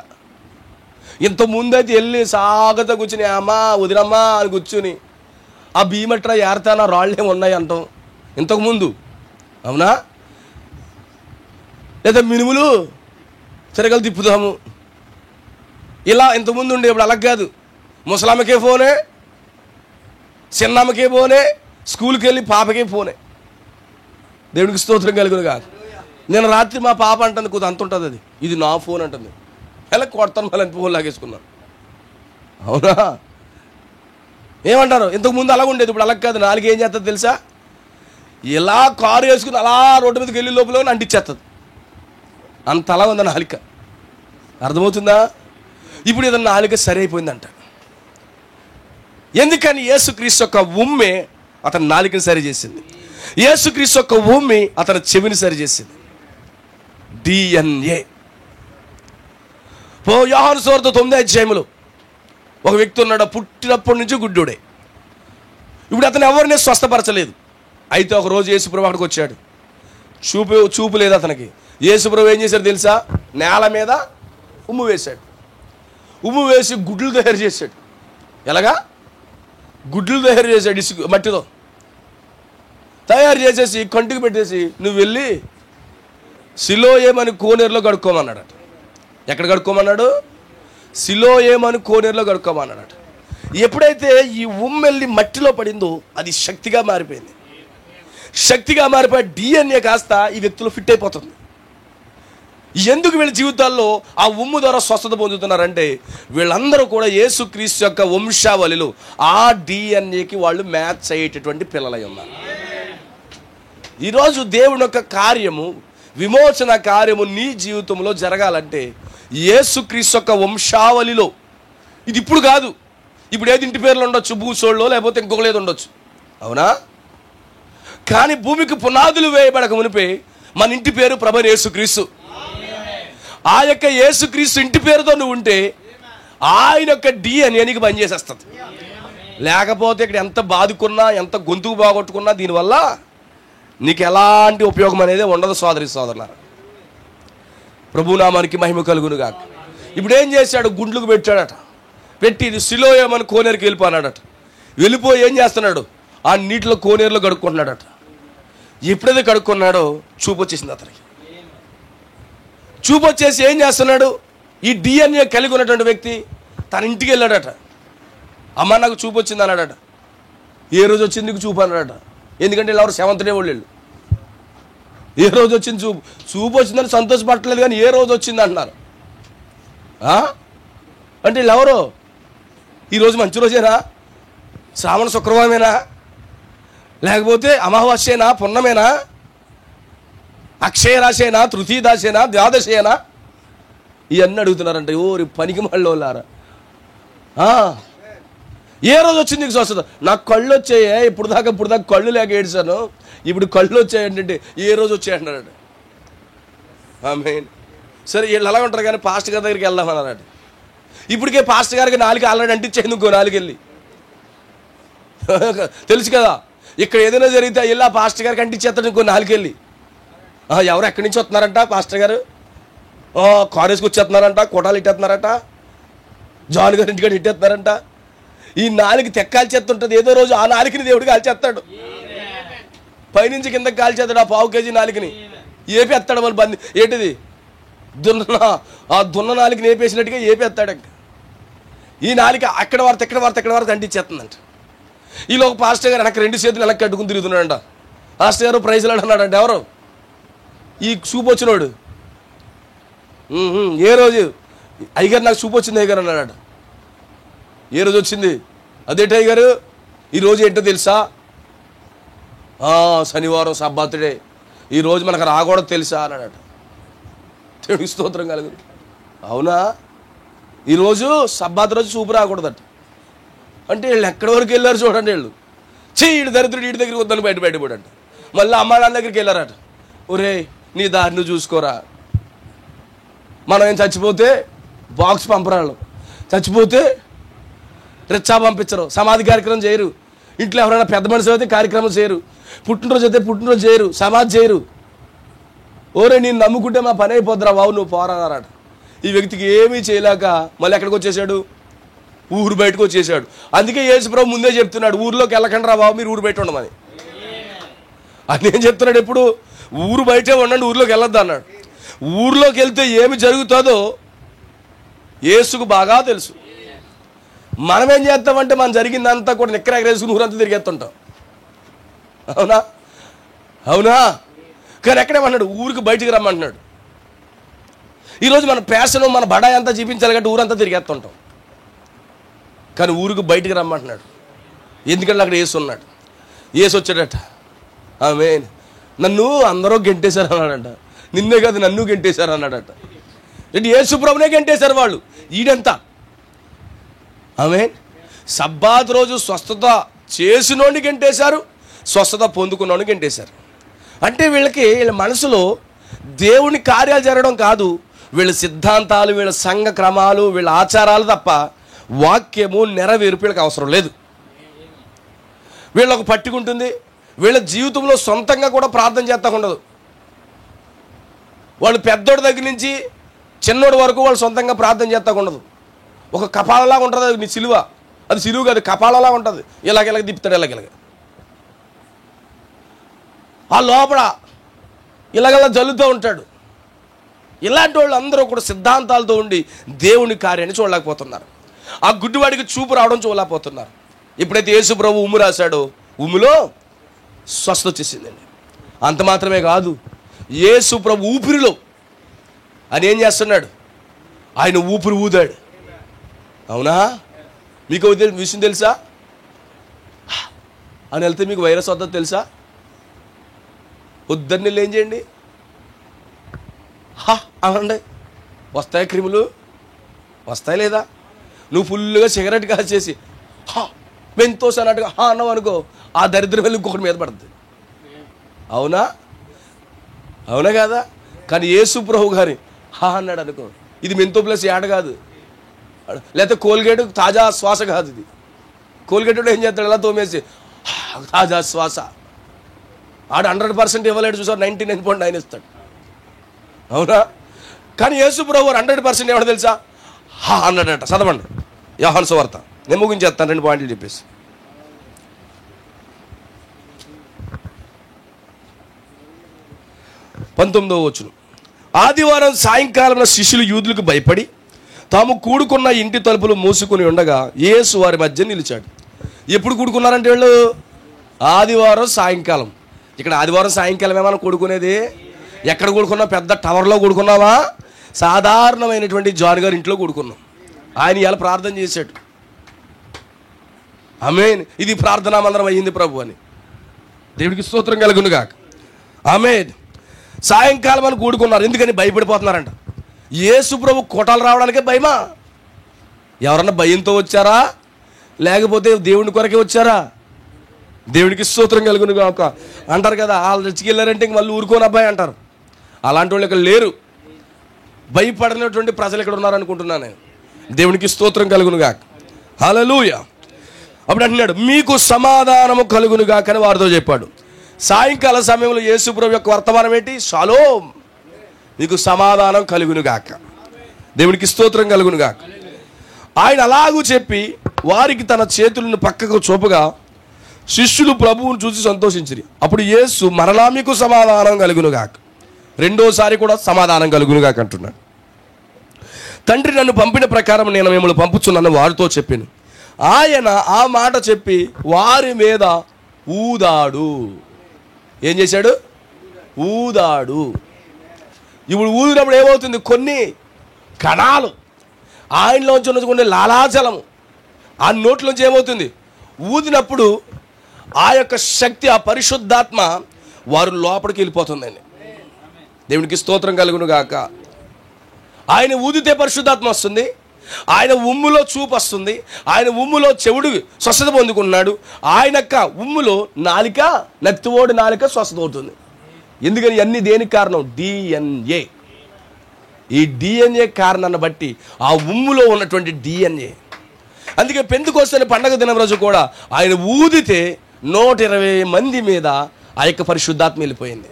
ఇంతకుముందు అయితే వెళ్ళి సాగత కూర్చుని అమ్మా వదినమ్మా అని కూర్చుని ఆ భీమట్రా ఏరతానా రాళ్ళేమి ఉన్నాయి అంటాం ఇంతకుముందు. అవునా? లేదా మినుములు తిరగలు తిప్పుదాము ఇలా ఇంతకుముందు ఉండే. ఇప్పుడు అలా కాదు. ముసలామ్మకే ఫోనే, చిన్నమ్మకే ఫోనే, స్కూల్కి వెళ్ళి పాపకే ఫోనే. దేవుడికి స్తోత్రం కలుగును కాదు. నేను రాత్రి మా పాప అంటుంది, కొద్ది అంత ఉంటుంది, అది ఇది నా ఫోన్ అంటుంది. ఎలా కొడతాను మళ్ళీ ఫోన్ లాగేసుకున్నాను. అవునా? ఏమంటారు? ఇంతకుముందు అలా ఉండేది, ఇప్పుడు అలా కాదు. నాలుగు ఏం చేస్తుంది తెలుసా? ఇలా కారు వేసుకుని అలా రోడ్డు మీదకి వెళ్ళి లోపల అంటించేస్తుంది. అంత అలా ఉంది నాలిక. అర్థమవుతుందా? ఇప్పుడు ఏదన్నా నాలిక సరి అయిపోయిందంట. ఎందుకని? యేసుక్రీస్తు యొక్క ఉమ్మే అతని నాలికని సరి చేసింది. యేసుక్రీస్తు యొక్క ఉమ్మి అతని చెవిని సరి చేసింది. DNA. యోహాను సువార్త 9వ అధ్యాయంలో ఒక వ్యక్తి ఉన్నాడు, పుట్టినప్పటి నుంచి గుడ్డుడే. ఇప్పుడు అతను ఎవరిని స్వస్థపరచలేదు. అయితే ఒక రోజు యేసుప్రభు అక్కడికి వచ్చాడు. చూపు లేదు అతనికి. యేసుప్రభు ఏం చేశాడు తెలుసా? నేల మీద ఉమ్ము వేశాడు. ఉమ్ము వేసి గుడ్లు తయారు చేశాడు. ఎలాగా? గుడ్లు తయారు చేశాడు. ఇసుక మట్టితో తయారు చేసేసి కంటికి పెట్టేసి నువ్వు వెళ్ళి సిలోయేమని కోనేరులో కడుక్కోమన్నాడు. ఎక్కడ కడుక్కోమన్నాడు? సిలోయేమను కోనేరులో కడుక్కోమన్నాడట. ఎప్పుడైతే ఈ ఉమ్మెల్లి మట్టిలో పడిందో అది శక్తిగా మారిపోయింది. శక్తిగా మారిపోయి DNA కాస్త ఈ వ్యక్తులు ఫిట్ అయిపోతుంది. ఎందుకు వీళ్ళ జీవితాల్లో ఆ ఉమ్ము ద్వారా స్వస్థత పొందుతున్నారంటే వీళ్ళందరూ కూడా యేసుక్రీస్తు యొక్క వంశావళిలో ఆ DNAకి వాళ్ళు మ్యాచ్ అయ్యేటటువంటి పిల్లలై ఉన్నారు. ఈరోజు దేవుని యొక్క కార్యము, విమోచన కార్యము నీ జీవితంలో జరగాలంటే యేసుక్రీస్తు యొక్క వంశావళిలో, ఇది ఇప్పుడు కాదు, ఇప్పుడు ఏది ఇంటి పేర్లు ఉండొచ్చు, భూసోళ్ళలో లేకపోతే ఇంకొక ఏది ఉండొచ్చు, అవునా? కానీ భూమికి పునాదులు వేయబడక మునిపే మన ఇంటి పేరు ప్రభువైన యేసుక్రీస్తు. ఆ యొక్క యేసుక్రీస్తు ఇంటి పేరుతో నువ్వు ఉంటే ఆయన యొక్క DNA నీకు పనిచేసేస్తుంది. లేకపోతే ఇక్కడ ఎంత బాదుకున్నా, ఎంత గొంతుకు బాగొట్టుకున్నా దీనివల్ల నీకు ఎలాంటి ఉపయోగం అనేది ఉండదు సోదరి సోదరులారా. ప్రభునామానికి మహిమ కలుగును గాక. ఇప్పుడు ఏం చేశాడు? గుండ్లకు పెట్టాడట. పెట్టి సిలోయేమని కోనేరుకి వెళ్ళిపోన్నాడట. వెళ్ళిపోయి ఏం చేస్తున్నాడు? ఆ నీటిలో కోనేరులో కడుక్కుంటున్నాడట. ఎప్పుడైతే కడుక్కున్నాడో చూపు వచ్చేసింది అతనికి. చూపు వచ్చేసి ఏం చేస్తున్నాడు? ఈ DNA కలిగి ఉన్నటువంటి వ్యక్తి తన ఇంటికి వెళ్ళాడట. అమ్మ నాకు చూపు వచ్చింది అన్నాడట. ఏ రోజు వచ్చింది నీకు చూపు అన్నాడట. ఎందుకంటే వీళ్ళు ఎవరు సెవెంత్ డే వాళ్ళు. ఏ రోజు వచ్చింది చూపు? చూపు వచ్చిందని సంతోషపడట్లేదు, కానీ ఏ రోజు వచ్చింది అంటున్నారు. అంటే వీళ్ళు ఎవరు? ఈరోజు మంచి రోజేనా? శ్రావణ శుక్రవారమేనా? లేకపోతే అమావాస్యేనా? పున్నమేనా? అక్షయ రాశేనా? తృతీయ దాసేనా? ద్వాదశేనా? ఇవన్నీ అడుగుతున్నారంట. ఓరి పనికి మళ్ళోళ్ళారా. ఏ రోజు వచ్చింది నీకు స్వస్థత? నాకు కళ్ళు వచ్చాయే, ఇప్పుడు దాకా కళ్ళు లేక ఏడ్చాను, ఇప్పుడు కళ్ళు వచ్చాయంటే ఏ రోజు వచ్చాయంటారట. ఆమేన్. సరే వీళ్ళు ఎలా ఉంటారు, కానీ పాస్టర్ గారి దగ్గరికి వెళ్దామన్నారట. ఇప్పటికే పాస్టర్ గారికి నాలుగు ఆల్రెడీ అంటించేది, ఇంకో నాలుగు వెళ్ళి తెలుసు కదా, ఇక్కడ ఏదైనా జరిగితే వెళ్ళి ఆ పాస్టర్ గారికి అంటించేస్తాడు ఇంకో నాలుగు వెళ్ళి. ఎవరు ఎక్కడి నుంచి వస్తున్నారంట? పాస్టర్ గారు కాలేజ్కి వచ్చేస్తున్నారంట, కోటాలు ఇట్టేస్తున్నారట, జాన్ గారి ఇంటికాడ ఇట్టేస్తున్నారంట. ఈ నాలుగు తెక్కాలి చేస్తుంటుంది. ఏదో రోజు ఆ నాలుగుని దేవుడు కాల్చేస్తాడు. పైనుంచి కిందకి కాల్చేస్తాడు. ఆ పావు కేజీ నాలుగుని ఏపేస్తాడు. మళ్ళీ బంది ఏంటిది దున్న నాలుగుని ఏపేసినట్టుగా ఏపేస్తాడు. ఈ నాలుగు అక్కడ వార్త ఎక్కడ వార్త ఎక్కడ వార్త అంటించేస్తుందంట. ఈలో ఒక పాస్టర్ గారు వెనక్కి 2 చేతులు వెనక్కి కట్టుకుని తిరుగుతున్నాడంట. పాస్టర్ గారు ప్రైజ్లు అన్నాడంట. ఎవరు? ఈ చూపు వచ్చినోడు. ఏ రోజు? అయ్యగారు నాకు చూపు వచ్చింది అయ్యగారు అన్నాడట. ఏ రోజు వచ్చింది? అదేంటి అయ్యగారు ఈరోజు ఏంటో తెలుసా? శనివారం సబ్బాతుడే, ఈరోజు మనకు రాకూడదు తెలుసా అన్నాడట. దేవుడికి స్తోత్రం కలుగు. అవునా? ఈరోజు సబ్బాతు రోజు చూపు రాకూడదట. అంటే వీళ్ళు ఎక్కడి వరకు వెళ్ళారు చూడండి. వీళ్ళు ఈడు దరిద్రుడు వీడి దగ్గరికి వద్దని బయటపడంట. మళ్ళీ అమ్మా నాన్న దగ్గరికి వెళ్ళారట. ఒరే నీ దారి నువ్వు చూసుకోరా, మనం ఏం చచ్చిపోతే బాక్స్ పంపరాళ్ళు, చచ్చిపోతే రిచ్చా పంపించరు, సమాధి కార్యక్రమం చేయరు, ఇంట్లో ఎవరైనా పెద్ద మనిషి అయితే కార్యక్రమం చేయరు, పుట్టినరోజు అయితే పుట్టినరోజు చేయరు, సమాధి చేయరు. ఓరే నేను నమ్ముకుంటే మా పని అయిపోద్దురా బాబు, నువ్వు పోరాడారట. ఈ వ్యక్తికి ఏమీ చేయలేక మళ్ళీ ఎక్కడికి వచ్చేసాడు? ఊరు బయటకు వచ్చేసాడు. అందుకే యేసుప్రభు ముందే చెప్తున్నాడు, ఊరిలోకి వెళ్ళకండి రా బాబు, మీరు ఊరు బయట ఉండమని. అని ఏం చెప్తున్నాడు? ఎప్పుడు? ఊరు బయటే ఉండండి, ఊరిలోకి వెళ్ళొద్దు అన్నాడు. ఊరిలోకి వెళ్తే ఏమి జరుగుతుందో యేసుకు బాగా తెలుసు. మనం ఏం చేస్తామంటే మనం జరిగిందంతా కూడా నిక్కరెగరేసుకుని ఊరంతా తిరిగేస్తుంటాం. అవునా? అవునా? కానీ ఎక్కడేమన్నాడు? ఊరికి బయటికి రమ్మంటున్నాడు. ఈరోజు మన ప్యాషన్, మన బడాయి అంతా చూపించాలి కాబట్టి ఊరంతా తిరిగేస్తుంటాం. కానీ ఊరికి బయటికి రమ్మంటున్నాడు. ఎందుకంటే అక్కడ యేసు ఉన్నాడు. యేసు వచ్చాడట. ఆమేన్. నన్ను అందరూ గెంటేశారు అన్నాడట. నిన్నే కాదు నన్ను గెంటేశారు అన్నాడట. అంటే యేసు ప్రభునే గెంటేశారు వాళ్ళు. ఈడంతా ఆమేన్. సబ్బాతు రోజు స్వస్థత చేసినోడిని గెంటేశారు, స్వస్థత పొందుకున్నోడిని గెంటేశారు. అంటే వీళ్ళ మనసులో దేవుని కార్యాలు జరగడం కాదు, వీళ్ళ సిద్ధాంతాలు, వీళ్ళ సంఘ క్రమాలు, వీళ్ళ ఆచారాలు తప్ప వాక్యము నెరవేర్పు వీళ్ళకి అవసరం లేదు. వీళ్ళకు పట్టుకుంటుంది. వీళ్ళ జీవితంలో సొంతంగా కూడా ప్రార్థన చేస్తా ఉండదు. వాళ్ళు పెద్దోడి దగ్గర నుంచి చిన్నోడి వరకు వాళ్ళు సొంతంగా ప్రార్థన చేస్తా ఉండదు. ఒక కపాలలాగా ఉంటుంది అది నీ సిలువ. అది సిలువ కాదు, కపాలలాగా ఉంటుంది. ఇలాగ తిప్పుతాడు, ఇలాగ ఆ లోపల ఇలాగలా జల్లుతూ ఉంటాడు. ఇలాంటి వాళ్ళు అందరూ కూడా సిద్ధాంతాలతో ఉండి దేవుని కార్యాన్ని చూడలేకపోతున్నారు. ఆ గుడ్డివాడికి చూపు రావడం చూడలేకపోతున్నారు. ఎప్పుడైతే యేసు ప్రభు ఉమ్ము రాశాడో ఉమ్ములో స్వస్థత వచ్చేసిందండి. అంత మాత్రమే కాదు, యేసు ప్రభు ఊపిరిలో ఆయన ఏం చేస్తున్నాడు, ఆయన ఊపిరి ఊదాడు. అవునా? మీకు విషయం తెలుసా? అని వెళ్తే మీకు వైరస్ వద్ద తెలుసా? పొద్దున్న ఏం చేయండి, అనండి, వస్తాయి క్రిములు, వస్తాయి లేదా? నువ్వు ఫుల్గా సిగరెట్ కాసేసి మెంతోస్ అన్నట్టుగా అన్నావు అనుకో, ఆ దరిద్రం వెళ్ళి ఇంకొకటి మీద పడుతుంది. అవునా? అవునా కాదా? కానీ యేసు ప్రభు గారి అన్నాడు అనుకో, ఇది మెంతో ప్లస్ యాడ్ కాదు, లేకపోతే కోల్గేట్ తాజా శ్వాస కాదు. ఇది కోల్గేట్ ఏం చేస్తాడు, ఎలా తోమేసి తాజా శ్వాస. ఆడు 100% ఇవ్వలేడు చూసారు, 99.9 ఇస్తాడు. అవునా? కానీ యేసు ప్రభు 100% ఏమన్నా తెలుసా? అన్నాడట. చదవండి యోహాను సువార్త. నేను ముగించేస్తాను 2 పాయింట్లు చెప్పేసి. 19వ వచనం. ఆదివారం సాయంకాలం శిష్యులు యూదులకు భయపడి తాము కూడుకున్న ఇంటి తలుపులు మూసుకుని ఉండగా యేసు వారి మధ్య నిలిచాడు. ఎప్పుడు కూడుకున్నారంటే వీళ్ళు? ఆదివారం సాయంకాలం. ఇక్కడ ఆదివారం సాయంకాలం ఏమైనా కూడుకునేది? ఎక్కడ కూడుకున్నా? పెద్ద టవర్లో కూడుకున్నావా? సాధారణమైనటువంటి జాన్ గారి ఇంట్లో కూడుకున్నాం. ఆయన ఇలా ప్రార్థన చేశాడు. ఆమేన్. ఇది ప్రార్థనా మందిరం అయ్యింది ప్రభు అని. దేవుడికి స్తోత్రం కలుగును గాక. ఆమేన్. సాయంకాలం అని కూడుకున్నారు. ఎందుకని? భయపడిపోతున్నారంట. యేసు ప్రభు కోటాలు రావడానికే భయమా? ఎవరన్నా భయంతో వచ్చారా, లేకపోతే దేవుని కొరకే వచ్చారా? దేవుడికి స్తోత్రం కలుగును గాక. అంటారు కదా, వాళ్ళు చర్చికి వెళ్ళారంటే ఇంక మళ్ళీ ఊరుకోని అబ్బాయి అంటారు. అలాంటి వాళ్ళు ఇక్కడ లేరు. భయపడినటువంటి ప్రజలు ఇక్కడ ఉన్నారనుకుంటున్నాను నేను. దేవునికి స్తోత్రం కలుగును గాక. హల్లెలూయా. అప్పుడు అంటున్నాడు, మీకు సమాధానము కలుగును గాక అని వారితో చెప్పాడు. సాయంకాల సమయంలో యేసు ప్రభు యొక్క వర్తమానం ఏంటి? షాలోమ్, మీకు సమాధానం కలుగును గాక. దేవునికి స్తోత్రం కలుగును గాక. ఆయన అలాగూ చెప్పి వారికి తన చేతులను పక్కకు చూపగా శిష్యులు ప్రభువును చూసి సంతోషించిరి. అప్పుడు యేసు మరలా మీకు సమాధానం కలుగును గాక, రెండోసారి కూడా సమాధానం కలుగును గాక అంటున్నాడు. తండ్రి నన్ను పంపిన ప్రకారం నేను మిమ్మల్ని పంపుచున్నాను వారితో చెప్పాను. ఆయన ఆ మాట చెప్పి వారి మీద ఊదాడు. ఏం చేశాడు? ఊదాడు. ఇప్పుడు ఊదినప్పుడు ఏమవుతుంది? కొన్ని కణాలు ఆయనలోంచి ఉన్నటువంటి లాలాజలము ఆ నోట్లోంచి ఏమవుతుంది? ఊదినప్పుడు ఆ యొక్క శక్తి, ఆ పరిశుద్ధాత్మ వారు లోపలికి వెళ్ళిపోతుందండి. దేవునికి స్తోత్రం కలుగును గాక. ఆయన ఊదితే పరిశుద్ధాత్మ వస్తుంది. ఆయన ఉమ్ములో చూపు వస్తుంది. ఆయన ఉమ్ములో చెవుడు స్వస్థత పొందుకున్నాడు. ఆయన యొక్క ఉమ్ములో నాలిక, నత్తివోడి నాలిక స్వస్థత అవుతుంది. ఎందుకని? అన్ని దేనికి కారణం? DNA. ఈ DNA కారణాన్ని బట్టి ఆ ఉమ్ములో ఉన్నటువంటి DNA. అందుకే పెంతెకొస్తే పండగ దినం రోజు కూడా ఆయన ఊదితే 120 మంది మీద ఆ యొక్క పరిశుద్ధాత్మ వెళ్ళిపోయింది.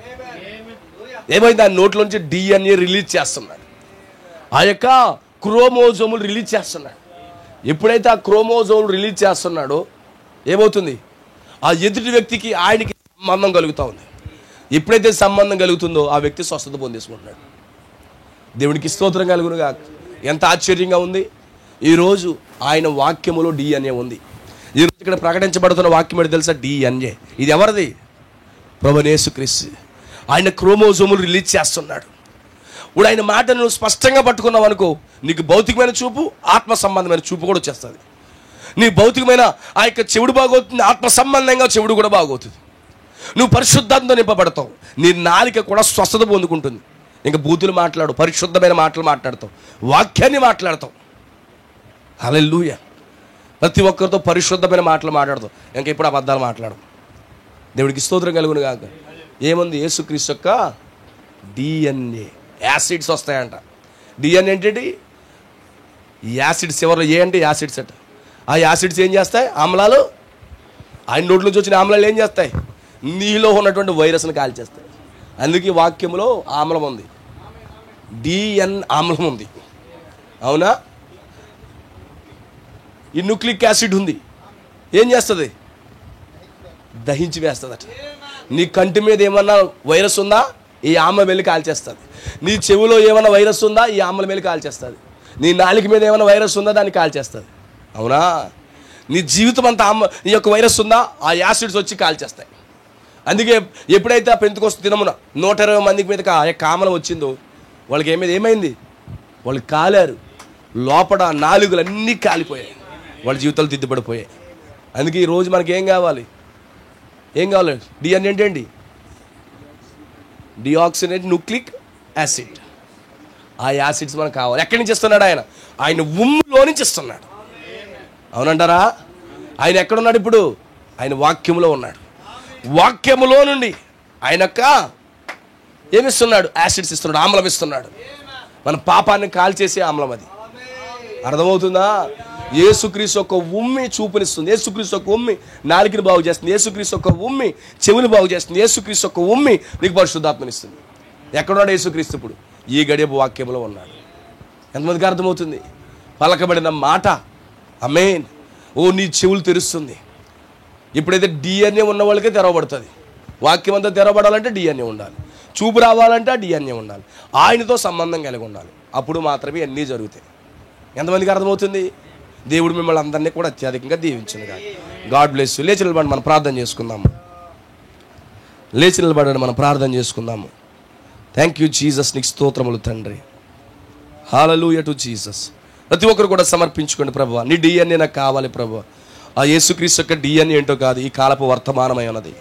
ఏమైంది? ఆ నోట్లోంచి DNA రిలీజ్ చేస్తున్నాడు. ఆ యొక్క క్రోమోజోములు రిలీజ్ చేస్తున్నాడు. ఎప్పుడైతే ఆ క్రోమోజోములు రిలీజ్ చేస్తున్నాడో ఏమవుతుంది? ఆ ఎదుటి వ్యక్తికి ఆయనకి సంబంధం కలుగుతూ ఉంది. ఎప్పుడైతే సంబంధం కలుగుతుందో ఆ వ్యక్తి స్వస్థత పొందేసుకుంటున్నాడు. దేవునికి స్తోత్రం కలుగును గాక. ఎంత ఆశ్చర్యంగా ఉంది! ఈరోజు ఆయన వాక్యములో DNA ఉంది. ఈరోజు ఇక్కడ ప్రకటించబడుతున్న వాక్యం ఏంటి తెలుసా? DNA. ఇది ఎవరిది? ప్రభువైన యేసుక్రీస్తు. ఆయన క్రోమోజోములు రిలీజ్ చేస్తున్నాడు. ఇప్పుడు ఆయన మాటను నువ్వు స్పష్టంగా పట్టుకున్నావు అనుకో, నీకు భౌతికమైన చూపు, ఆత్మ సంబంధమైన చూపు కూడా వచ్చేస్తుంది. నీ భౌతికమైన ఆ యొక్క చెవుడు బాగవుతుంది, ఆత్మ సంబంధంగా చెవుడు కూడా బాగవుతుంది. నువ్వు పరిశుద్ధాత్మతో నింపబడతావు. నీ నాలిక కూడా స్వస్థత పొందుకుంటుంది. ఇంకా బూతులు మాట్లాడు, పరిశుద్ధమైన మాటలు మాట్లాడతావు, వాక్యాన్ని మాట్లాడతావు. హల్లెలూయా. ప్రతి ఒక్కరితో పరిశుద్ధమైన మాటలు మాట్లాడతావు. ఇంకా ఇప్పుడు అబద్ధాలు మాట్లాడవు. దేవుడికి స్తోత్రం కలుగును గాక. ఏముంది? యేసుక్రీస్తు యొక్క DNA. యాసిడ్స్ వస్తాయంట. DNA ఏంటి? యాసిడ్స్. ఎవరు? ఏ అంటే యాసిడ్స్ అంట. ఆ యాసిడ్స్ ఏం చేస్తాయి? ఆమ్లాలు. ఆయన నోట్ల నుంచి వచ్చిన ఆమ్లాలు ఏం చేస్తాయి? నీలో ఉన్నటువంటి వైరస్ని కాల్చేస్తాయి. అందుకే వాక్యంలో ఆమ్లం ఉంది, DNA ఆమ్లం ఉంది. అవునా? ఈ న్యూక్లిక్ యాసిడ్ ఉంది. ఏం చేస్తుంది? దహించి వేస్తుందట. నీ కంటి మీద ఏమన్నా వైరస్ ఉందా? ఈ ఆమ్ల వెళ్ళి కాల్చేస్తుంది. నీ చెవిలో ఏమైనా వైరస్ ఉందా, ఈ ఆమ్ల వెళ్ళి కాల్చేస్తుంది. నీ నాలుక మీద ఏమైనా వైరస్ ఉందా, దాన్ని కాల్చేస్తుంది. అవునా? నీ జీవితం అంతా ఈ యొక్క వైరస్ ఉందా, ఆ యాసిడ్స్ వచ్చి కాల్చేస్తాయి. అందుకే ఎప్పుడైతే ఆ పెంతెకొస్తు దినమున 120 మందికి మీద ఆ యొక్క ఆమల వచ్చిందో వాళ్ళకి ఏమైంది? వాళ్ళు కాలారు. లోపల నాలుగులు అన్నీ కాలిపోయాయి. వాళ్ళ జీవితాలు దిద్దుపడిపోయాయి. అందుకే ఈరోజు మనకి ఏం కావాలి? డిఎన్ఏ ఏంటండి? డిఆక్సినేట్ న్యూక్లిక్ యాసిడ్. ఆ యాసిడ్స్ మనకు కావాలి. ఎక్కడి నుంచి ఇస్తున్నాడు ఆయన? ఆయన ఉమ్ములో నుంచి ఇస్తున్నాడు. అవునంటారా? ఆయన ఎక్కడున్నాడు ఇప్పుడు? ఆయన వాక్యములో ఉన్నాడు. వాక్యములో నుండి ఆయనక్క ఏమిస్తున్నాడు? యాసిడ్స్ ఇస్తున్నాడు, ఆమ్లం ఇస్తున్నాడు. మన పాపాన్ని కాల్చేసే ఆమ్లం అది. అర్థమవుతుందా? యేసుక్రీస్తు యొక్క ఉమ్మి చూపునిస్తుంది. యేసుక్రీస్తు యొక్క ఉమ్మి నాలుకని బాగు చేస్తుంది. యేసుక్రీస్తు యొక్క ఉమ్మి చెవుని బాగు చేస్తుంది. యేసుక్రీస్తు యొక్క ఉమ్మి నీకు పరిశుద్ధాత్మనిస్తుంది. ఎక్కడున్నాడు యేసుక్రీస్తు? ఇప్పుడు ఈ గడియపు వాక్యంలో ఉన్నాడు. ఎంతమందికి అర్థమవుతుంది? పలకబడిన మాట ఆమేన్. నీ చెవులు తెరుస్తుంది. ఇప్పుడైతే డిఎన్ఏ ఉన్న వాళ్ళకే తెరవబడుతుంది. వాక్యం అంతా తెరవబడాలంటే డిఎన్ఏ ఉండాలి. చూపు రావాలంటే ఆ డిఎన్ఏ ఉండాలి. ఆయనతో సంబంధం కలిగి ఉండాలి. అప్పుడు మాత్రమే అన్నీ జరుగుతాయి. ఎంతమందికి అర్థమవుతుంది? దేవుడు మిమ్మల్ని అందరినీ కూడా అత్యధికంగా దీవించింది. God bless you. లేచి నిలబడి మనం ప్రార్థన చేసుకుందాము. మనం ప్రార్థన చేసుకుందాము. Thank you Jesus. నీకు స్తోత్రములు తండ్రి. హల్లెలూయా టు జీసస్. ప్రతి ఒక్కరు కూడా సమర్పించుకోండి. ప్రభువా, నీ డిఎన్ఏ నాకు కావాలి ప్రభువా. ఆ యేసుక్రీస్తు యొక్క డిఎన్ఏ ఏంటో కాదు, ఈ కాలపు వర్తమానమై ఉన్నది,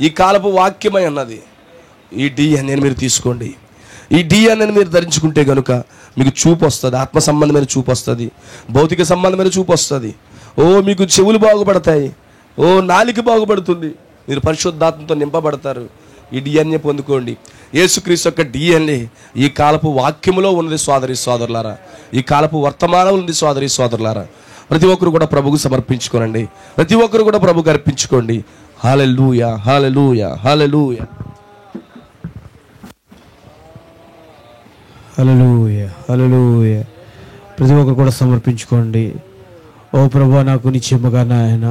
ఈ కాలపు వాక్యమై ఉన్నది. ఈ డిఎన్ఏని మీరు తీసుకోండి. ఈ డిఎన్ఏని మీరు ధరించుకుంటే కనుక మీకు చూపు వస్తుంది. ఆత్మ సంబంధమైన చూపు వస్తుంది. భౌతిక సంబంధమైన చూపు వస్తుంది. మీకు చెవులు బాగుపడతాయి. నాలుక బాగుపడుతుంది. మీరు పరిశుద్ధాత్మతో నింపబడతారు. ఈ డిఎన్ఏ పొందుకోండి. యేసుక్రీస్తు యొక్క డిఎన్ఏ ఈ కాలపు వాక్యములో ఉన్నది సోదరి సోదరులారా. ఈ కాలపు వర్తమానం ఉంది సోదరి సోదరులారా. ప్రతి ఒక్కరు కూడా ప్రభుకు సమర్పించుకోనండి. ప్రతి ఒక్కరు కూడా ప్రభుకు అర్పించుకోండి. హల్లెలూయా, హల్లెలూయా, హల్లెలూయా, హల్లెలూయా, హల్లెలూయా. ప్రతి ఒక్కరు కూడా సమర్పించుకోండి. ప్రభువా, నాకు నిత్యముగా నాయన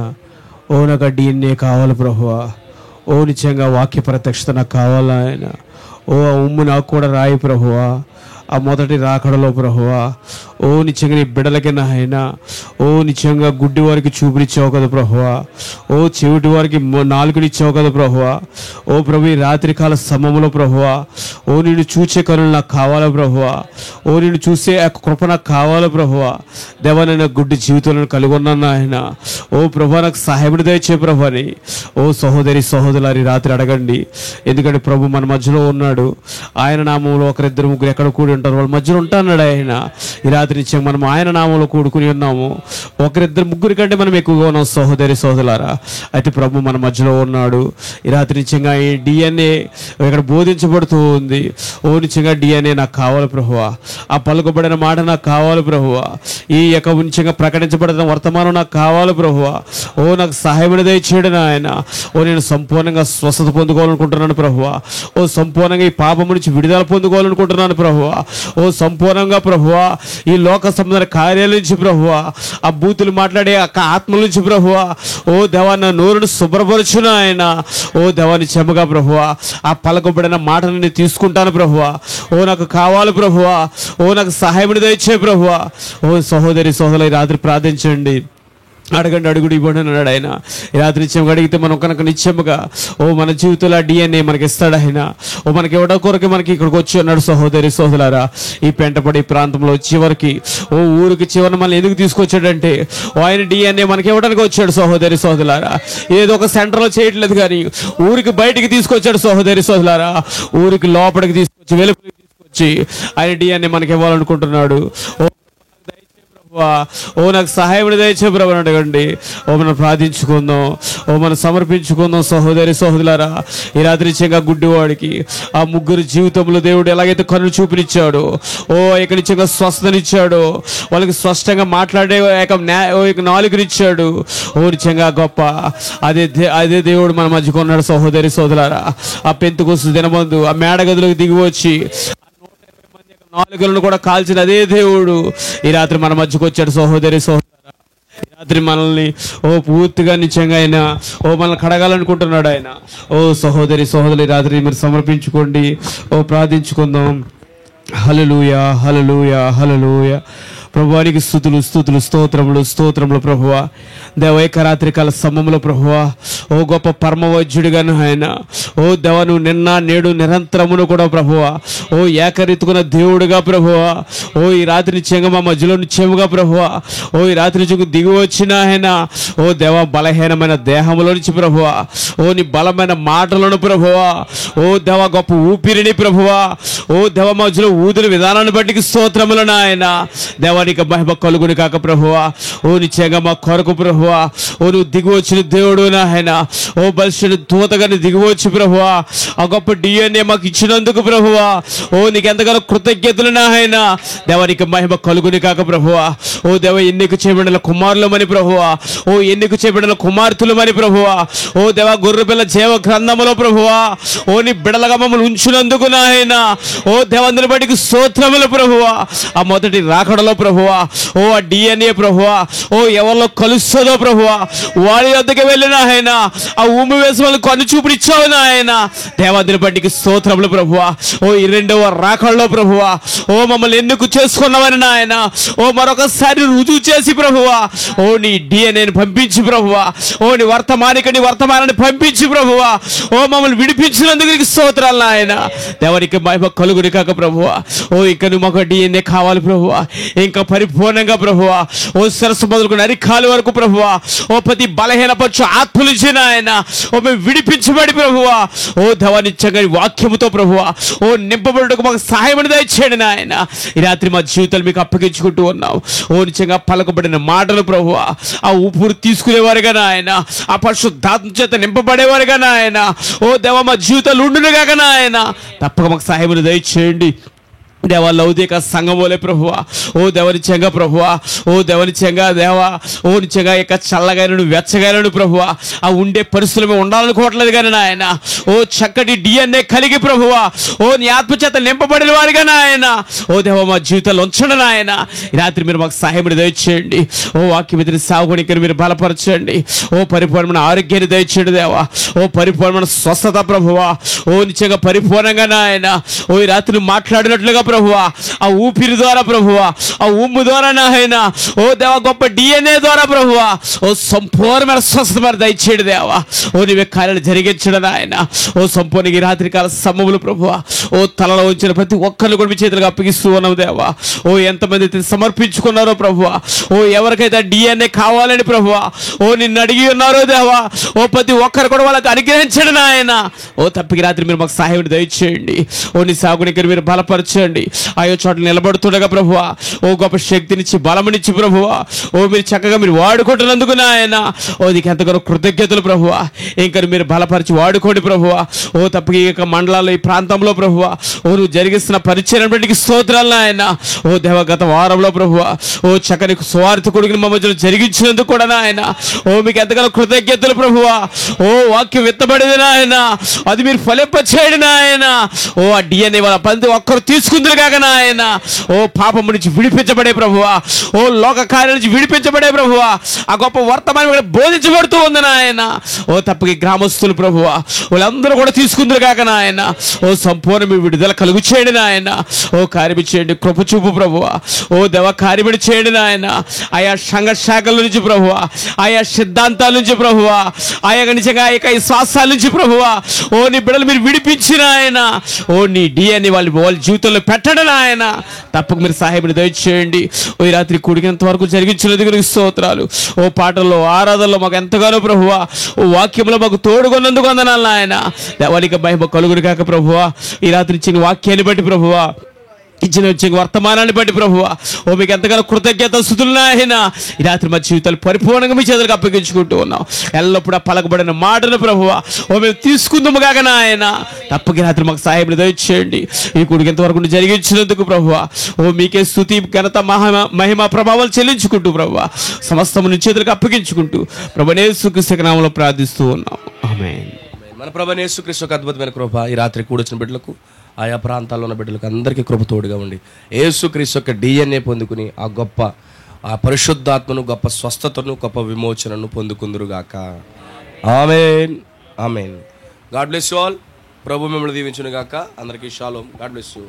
నాకు ఆ డిఎన్ఏ కావాలి ప్రభువా. నిత్యంగా వాక్య ప్రత్యక్షత నాకు కావాలి ఆయన. ఆ ఉమ్ము నాకు కూడా రాయి ప్రభువా. ఆ మొదటి రాకడలో ప్రభువా. నిత్యంగా నీ బిడ్డలకి నాయన నిత్యంగా గుడ్డి వారికి చూపునిచ్చావు కదా ప్రభువా. చెవిటి వారికి నాలుకనిచ్చావు కదా ప్రభువా. ప్రభు, ఈ రాత్రికాల సమయంలో ప్రభువా నిన్ను చూసే కనులు నాకు కావాలా ప్రభువా. నిన్ను చూసే కృప నాకు కావాలా ప్రభువా. దేవా, నేను గుడ్డి జీవితంలో కలిగి ఉన్నాను ఆయన. ప్రభు, నాకు సహాయం దయచే ప్రభు అని సహోదరి సహోదరులారి రాత్రి అడగండి. ఎందుకంటే ప్రభు మన మధ్యలో ఉన్నాడు. ఆయన నామంలో ఒకరిద్దరు ముగ్గురు ఎక్కడ కూడి ఉంటారు, వాళ్ళ మధ్యలో ఉంటాన్నాడు ఆయన. ఈ రాత్రి నుంచి మనం ఆయన నామంలో కూడుకుని ఉన్నాము. ఒకరిద్దరు ముగ్గురి కంటే మనం ఎక్కువగా ఉన్నాం సహోదరి సహోదరులారా. అయితే ప్రభు మన మధ్యలో ఉన్నాడు. ఈ రాత్రి నిత్యంగా ఈ డిఎన్ఏ ఇక్కడ బోధించబడుతూ ఉంది. నిత్యంగా డిఎన్ఏ నాకు కావాలి ప్రభువా. ఆ పలుకబడిన మాట నాకు కావాలి ప్రభువా. ఈ యొక్క నిత్యంగా ప్రకటించబడిన వర్తమానం నాకు కావాలి ప్రభువా. నాకు సహాయం దయచేయడం ఆయన. నేను సంపూర్ణంగా స్వస్థత పొందుకోవాలనుకుంటున్నాను ప్రభువా. సంపూర్ణంగా ఈ పాపం నుంచి విడుదల పొందుకోవాలనుకుంటున్నాను ప్రభువా. సంపూర్ణంగా ప్రభువా ఈ లోక సంబంధ కార్యాల నుంచి ప్రభువా, ఆ బూతులు మాట్లాడే ఆత్మల నుంచి ప్రభువా. దేవా, నా నోరును శుభ్రపరచున ఆయన. దేవాన్ని చెమ్మగా ప్రభువా, ఆ పలకబడిన మాటను నేను తీసుకుంటాను ప్రభువా. నాకు కావాలి ప్రభువా. నాకు సహాయం దయచే ప్రభువా. సహోదరి సహోదరు రాత్రి ప్రార్థించండి. అడగండి, అడుగుడు ఇవ్వండి అన్నాడు ఆయన. ఈ రాత్రి నిత్యం అడిగితే మనం కనుక నిత్యముగా మన జీవితంలో డిఎన్ఏ మనకి ఇస్తాడు ఆయన. మనకి ఇవ్వడం కొరకు మనకి ఇక్కడికి వచ్చి అన్నాడు. సహోదరి సహోదరులారా, ఈ పెంటపడి ప్రాంతంలో చివరికి ఊరికి చివరిని మనల్ని ఎందుకు తీసుకొచ్చాడంటే ఆయన డిఎన్ఏ మనకి ఇవ్వడానికి వచ్చాడు. సహోదరి సహోదరులారా, ఏదో ఒక సెంటర్లో చేయట్లేదు కానీ ఊరికి బయటికి తీసుకొచ్చాడు. సహోదరి సహోదరులారా, ఊరికి లోపలికి తీసుకొచ్చి వెలుపలికి తీసుకొచ్చి ఆయన డిఎన్ఏ మనకి ఇవ్వాలనుకుంటున్నాడు. నాకు సహాయం దయచే ప్రభు అడగండి. మనం ప్రార్థించుకుందాం. మనం సమర్పించుకుందాం. సహోదరి సహోదరులారా, ఈ రాత్రి నిత్యంగా గుడ్డివాడికి ఆ ముగ్గురు జీవితంలో దేవుడు ఎలాగైతే కన్ను చూపునిచ్చాడో, ఇక నిత్యంగా స్వస్థనిచ్చాడో, వాళ్ళకి స్పష్టంగా మాట్లాడే నాలుగునిచ్చాడు. నిత్యంగా గొప్ప అదే దేవుడు మన మధ్యకు ఉన్నాడు. సహోదరి సహోదరులారా, ఆ పెంతెకొస్తు దినమందు ఆ మేడగదిలోకి దిగి వచ్చి నాలుగులను కూడా కాల్చిన అదే దేవుడు ఈ రాత్రి మన మధ్యకు వచ్చాడు. సహోదరి సహోదరులారా, రాత్రి మనల్ని పూర్తిగా నిజంగా ఆయన మనల్ని కడగాలనుకుంటున్నాడు ఆయన. సహోదరి రాత్రి మీరు సమర్పించుకోండి, ప్రార్థించుకుందాం. హల్లెలూయా, హల్లెలూయా, హల్లెలూయా. ప్రభువానికి స్తుతులు స్తుతులు స్తోత్రములు ప్రభువా. దేవైక రాత్రికాల సమయంలో ప్రభువా, గొప్ప పరమవైద్యుడిగాను ఆయన దేవ నువ్వు నిన్న నేడు నిరంతరమును కూడా ప్రభువా ఏకరీతుకున్న దేవుడుగా ప్రభువా ఈ రాత్రి నిత్యంగా మా మధ్యలో నిత్యముగా ప్రభువా ఈ రాత్రి నుంచి దిగి వచ్చిన ఆయన దేవ బలహీనమైన దేహంలో నుంచి ప్రభువా నీ బలమైన మాటలను ప్రభువా దేవ గొప్ప ఊపిరిని ప్రభువా దేవ మధ్యలో ఊదిన విధానాన్ని బట్టి స్తోత్రములను ఆయన దేవానికి మహిమ కలుగుని కాక ప్రభువా నిత్యంగా మా కొరకు ప్రభువా నువ్వు దిగి వచ్చిన దేవుడు నాయన బలిష్ఠుడు దూతగా దిగి వచ్చి ప్రభువా ఆ గొప్ప DNA మాకు ఇచ్చినందుకు ప్రభువా నీకు ఎంతగానో కృతజ్ఞతలు నాయన దేవానికి మహిమ కలుగుని కాక ప్రభువా దేవ ఎన్నిక చేయబడిన కుమారులమని ప్రభువా ఎన్నిక చేయబడిన కుమార్తెలమని ప్రభువా దేవ గొర్రె పిల్ల జీవ గ్రంథములో ప్రభువా నీ బిడలగా మమ్మల్ని ఉంచినందుకు నాయన దేవందుని బడికి స్తోత్రములు ప్రభువా ఆ మొదటి రాకడలో ప్రభువా ఆ DNA ప్రభువా ఎవరిలో కలుస్తుందో ప్రభువా వారి వద్దకు వెళ్ళిన ఆయన ఆ ఊమి వేసి వాళ్ళు కన్ను చూపునిచ్చావు నాయన దేవాదిని బట్టికి స్తోత్రములు ప్రభువా ఈ రెండవ రాకడలో ప్రభువా మమ్మల్ని ఎందుకు చేసుకున్నావని నాయన మరొకసారి రుజువు చేసి ప్రభువా నీ DNAని పంపించి ప్రభువా నీ వర్తమానాన్ని పంపించి ప్రభువా మమ్మల్ని విడిపించినందుకు నీకు స్తోత్రాలు నాయన దేవానికి మహిమ కలుగుని కాక ప్రభువా ఇంకా నువ్వు మాకు DNA కావాలి ప్రభువా ఇంకా పరిపూర్ణంగా ప్రభువా శిరస్సు మొదలుకుని అరికాలు వరకు ప్రభువా ప్రతి బలహీనపరచు ఆత్మలిచ్చిన ఆయన మేము విడిపించబడి ప్రభువా దేవానిత్యంగా వాక్యముతో ప్రభువా నింపబడుటకు మాకు సహాయం దయచేయండి నాయన ఈ రాత్రి మా జీవితాలు మీకు అప్పగించుకుంటూ ఉన్నాం నిత్యంగా పలకబడిన మాటలు ప్రభువా ఆ ఊపిరి తీసుకునేవారుగా నాయన ఆ పరిశుద్ధాత్మ చేత నింపబడేవారుగా నాయన దేవ మా జీవితాలు ఉండునుగాక నాయన తప్పక మాకు సహాయం దయచేయండి దేవా లౌదిక సంఘములే ప్రభువా దేవనిత్యంగా ప్రభువా దేవనిత్యంగా దేవా నిత్యంగా ఇక చల్లగాయలను వెచ్చగాయలను ప్రభువా ఆ ఉండే పరిస్థితులు ఉండాలనుకోవట్లేదు కానీ నాయన చక్కటి DNA కలిగి ప్రభువా నీ ఆత్మచేత నింపబడిన వారిగా నాయన దేవా మా జీవితాలు ఉంచండి నాయన ఈ రాత్రి మీరు మాకు సహాయం దయచేయండి వాక్యమితిని సాగునికి మీరు బలపరచండి పరిపూర్ణమైన ఆరోగ్యాన్ని దయచేయండి దేవా పరిపూర్ణమైన స్వస్థత ప్రభువా నిత్యంగా పరిపూర్ణంగా నాయన ఈ రాత్రి మాట్లాడినట్లుగా ప్రభువా ఆ ఊపిరి ద్వారా ప్రభువా ఆ ఉమ్ము ద్వారా నాయన దేవా గొప్ప DNA ద్వారా ప్రభువా సంపూర్ణమైన స్వస్థత దయచేయడు దేవా నీవే కార్యాలు జరిగించడం నాయన సంపూర్ణ ఈ రాత్రికాల సమములు ప్రభువా తలలో ఉంచిన ప్రతి ఒక్కరిని కూడా మీ చేతులకు అప్పగిస్తూ ఉన్నాం దేవా ఎంతమంది అయితే సమర్పించుకున్నారో ప్రభువా ఎవరికైతే DNA కావాలని ప్రభువా నిన్ను అడిగి ఉన్నారో దేవా ప్రతి ఒక్కరు కూడా వాళ్ళకి అనుగ్రహించండి నాయన తప్పికి రాత్రి మీరు మాకు సహాయం దయచేయండి నీ సాగునికి మీరు బలపరచండి ఆయో చోట నిలబడుతుండగా ప్రభువా గొప్ప శక్తినిచ్చి బలమునిచ్చి ప్రభువా మీరు చక్కగా మీరు వాడుకుంటున్నందుకు నాయన నీకు ఎంతగానో కృతజ్ఞతలు ప్రభువా ఇంకా మీరు బలపరిచి వాడుకోండి ప్రభువా తప్పక ఈ యొక్క మండలాల్లో ఈ ప్రాంతంలో ప్రభువా నువ్వు జరిగిస్తున్న పరిచయం బట్టి స్తోత్రాలు నాయన దేవ గత వారంలో ప్రభువా చక్కని స్వార్థకుడికి మా మధ్యలో జరిగించినందుకు కూడా నాయన మీకు ఎంతగానో కృతజ్ఞతలు ప్రభువా వాక్యం విత్తబడింది నాయన అది మీరు ఫలింపచేయండి నాయన ఆ DNA వాళ్ళ పంది ఒక్కరు తీసుకుందరు కాక నాయన పాపము నుంచి విడిపించబడే ప్రభువా లోక కార్యాల నుంచి విడిపించబడే ప్రభువా ఆ గొప్ప వర్తమానం బోధించబడుతూ ఉంది నాయన తప్పకి గ్రామస్తులు ప్రభువా వాళ్ళందరూ కూడా తీసుకుందరు కాక నాయన సంపూర్ణ మీ విడుదల కలుగు చేయండి నాయన కార్యమి చేయండి కృప చూపు ప్రభువా దేవ కార్యమిడి చేయండి నాయన ఆయా సంఘ శాఖల నుంచి ప్రభువా ఆయా సిద్ధాంతాల నుంచి ప్రభువా ఆయా నిజంగా ఈ శ్వాసాల నుంచి ప్రభువా నీ బిడ్డలు మీరు విడిపించిన ఆయన నీ DNA వాళ్ళ జీవితంలో పెట్టండి నాయన తప్పక మీరు సహాయం దయచేయండి ఈ రాత్రి కూడినంత వరకు జరిగించినందుకు స్తోత్రాలు పాటల్లో ఆరాధనలో మాకు ఎంతగానో ప్రభువా వాక్యంలో మాకు తోడుగొన్నందుకు వందనాలు నాయన దేవానికి మహిమ కలుగును కాక ప్రభువా ఈ రాత్రి ఇచ్చిన వాక్యాన్ని బట్టి ప్రభువా ఇచ్చిన వర్తమానాన్ని బట్టి ప్రభువా మీకు ఎంతగానో కృతజ్ఞత స్తుతులు నాయన ఈ రాత్రి మా జీవితాలు పరిపూర్ణంగా మీ చేతులకు అప్పగించుకుంటూ ఉన్నాం ఎల్లప్పుడూ పలకబడిన మాటలు ప్రభువా మేము తీసుకుందాము కాక నాయన తప్పక రాత్రి మాకు సహాయం దయచేయండి ఈ కూడికి ఎంతవరకు జరిగించినందుకు ప్రభువా మీకే స్తుతి ఘనత మహిమ ప్రభావాలు చెల్లించుకుంటూ ప్రభువా సమస్తము నీ చేతులకు అప్పగించుకుంటూ ప్రభువే యేసుక్రీస్తు నామములో ప్రార్థిస్తూ ఉన్నాం ఆమేన్. మన ప్రభువైన యేసుక్రీస్తు యొక్క అద్భుతమైన కృప ఈ రాత్రి కూడొచ్చిన బిడ్డలకు ఆయా ప్రాంతాల్లో ఉన్న బిడ్డలకు అందరికీ కృప తోడుగా ఉండి యేసుక్రీస్తు యొక్క DNA పొందుకుని ఆ గొప్ప ఆ పరిశుద్ధాత్మను, గొప్ప స్వస్థతను, గొప్ప విమోచనను పొందుకుందురుగాక. ఆమేన్, ఆమేన్. God bless you all. ప్రభు మిమ్మల్ని దీవించును గాక. అందరికీ షాలోమ్. God bless you.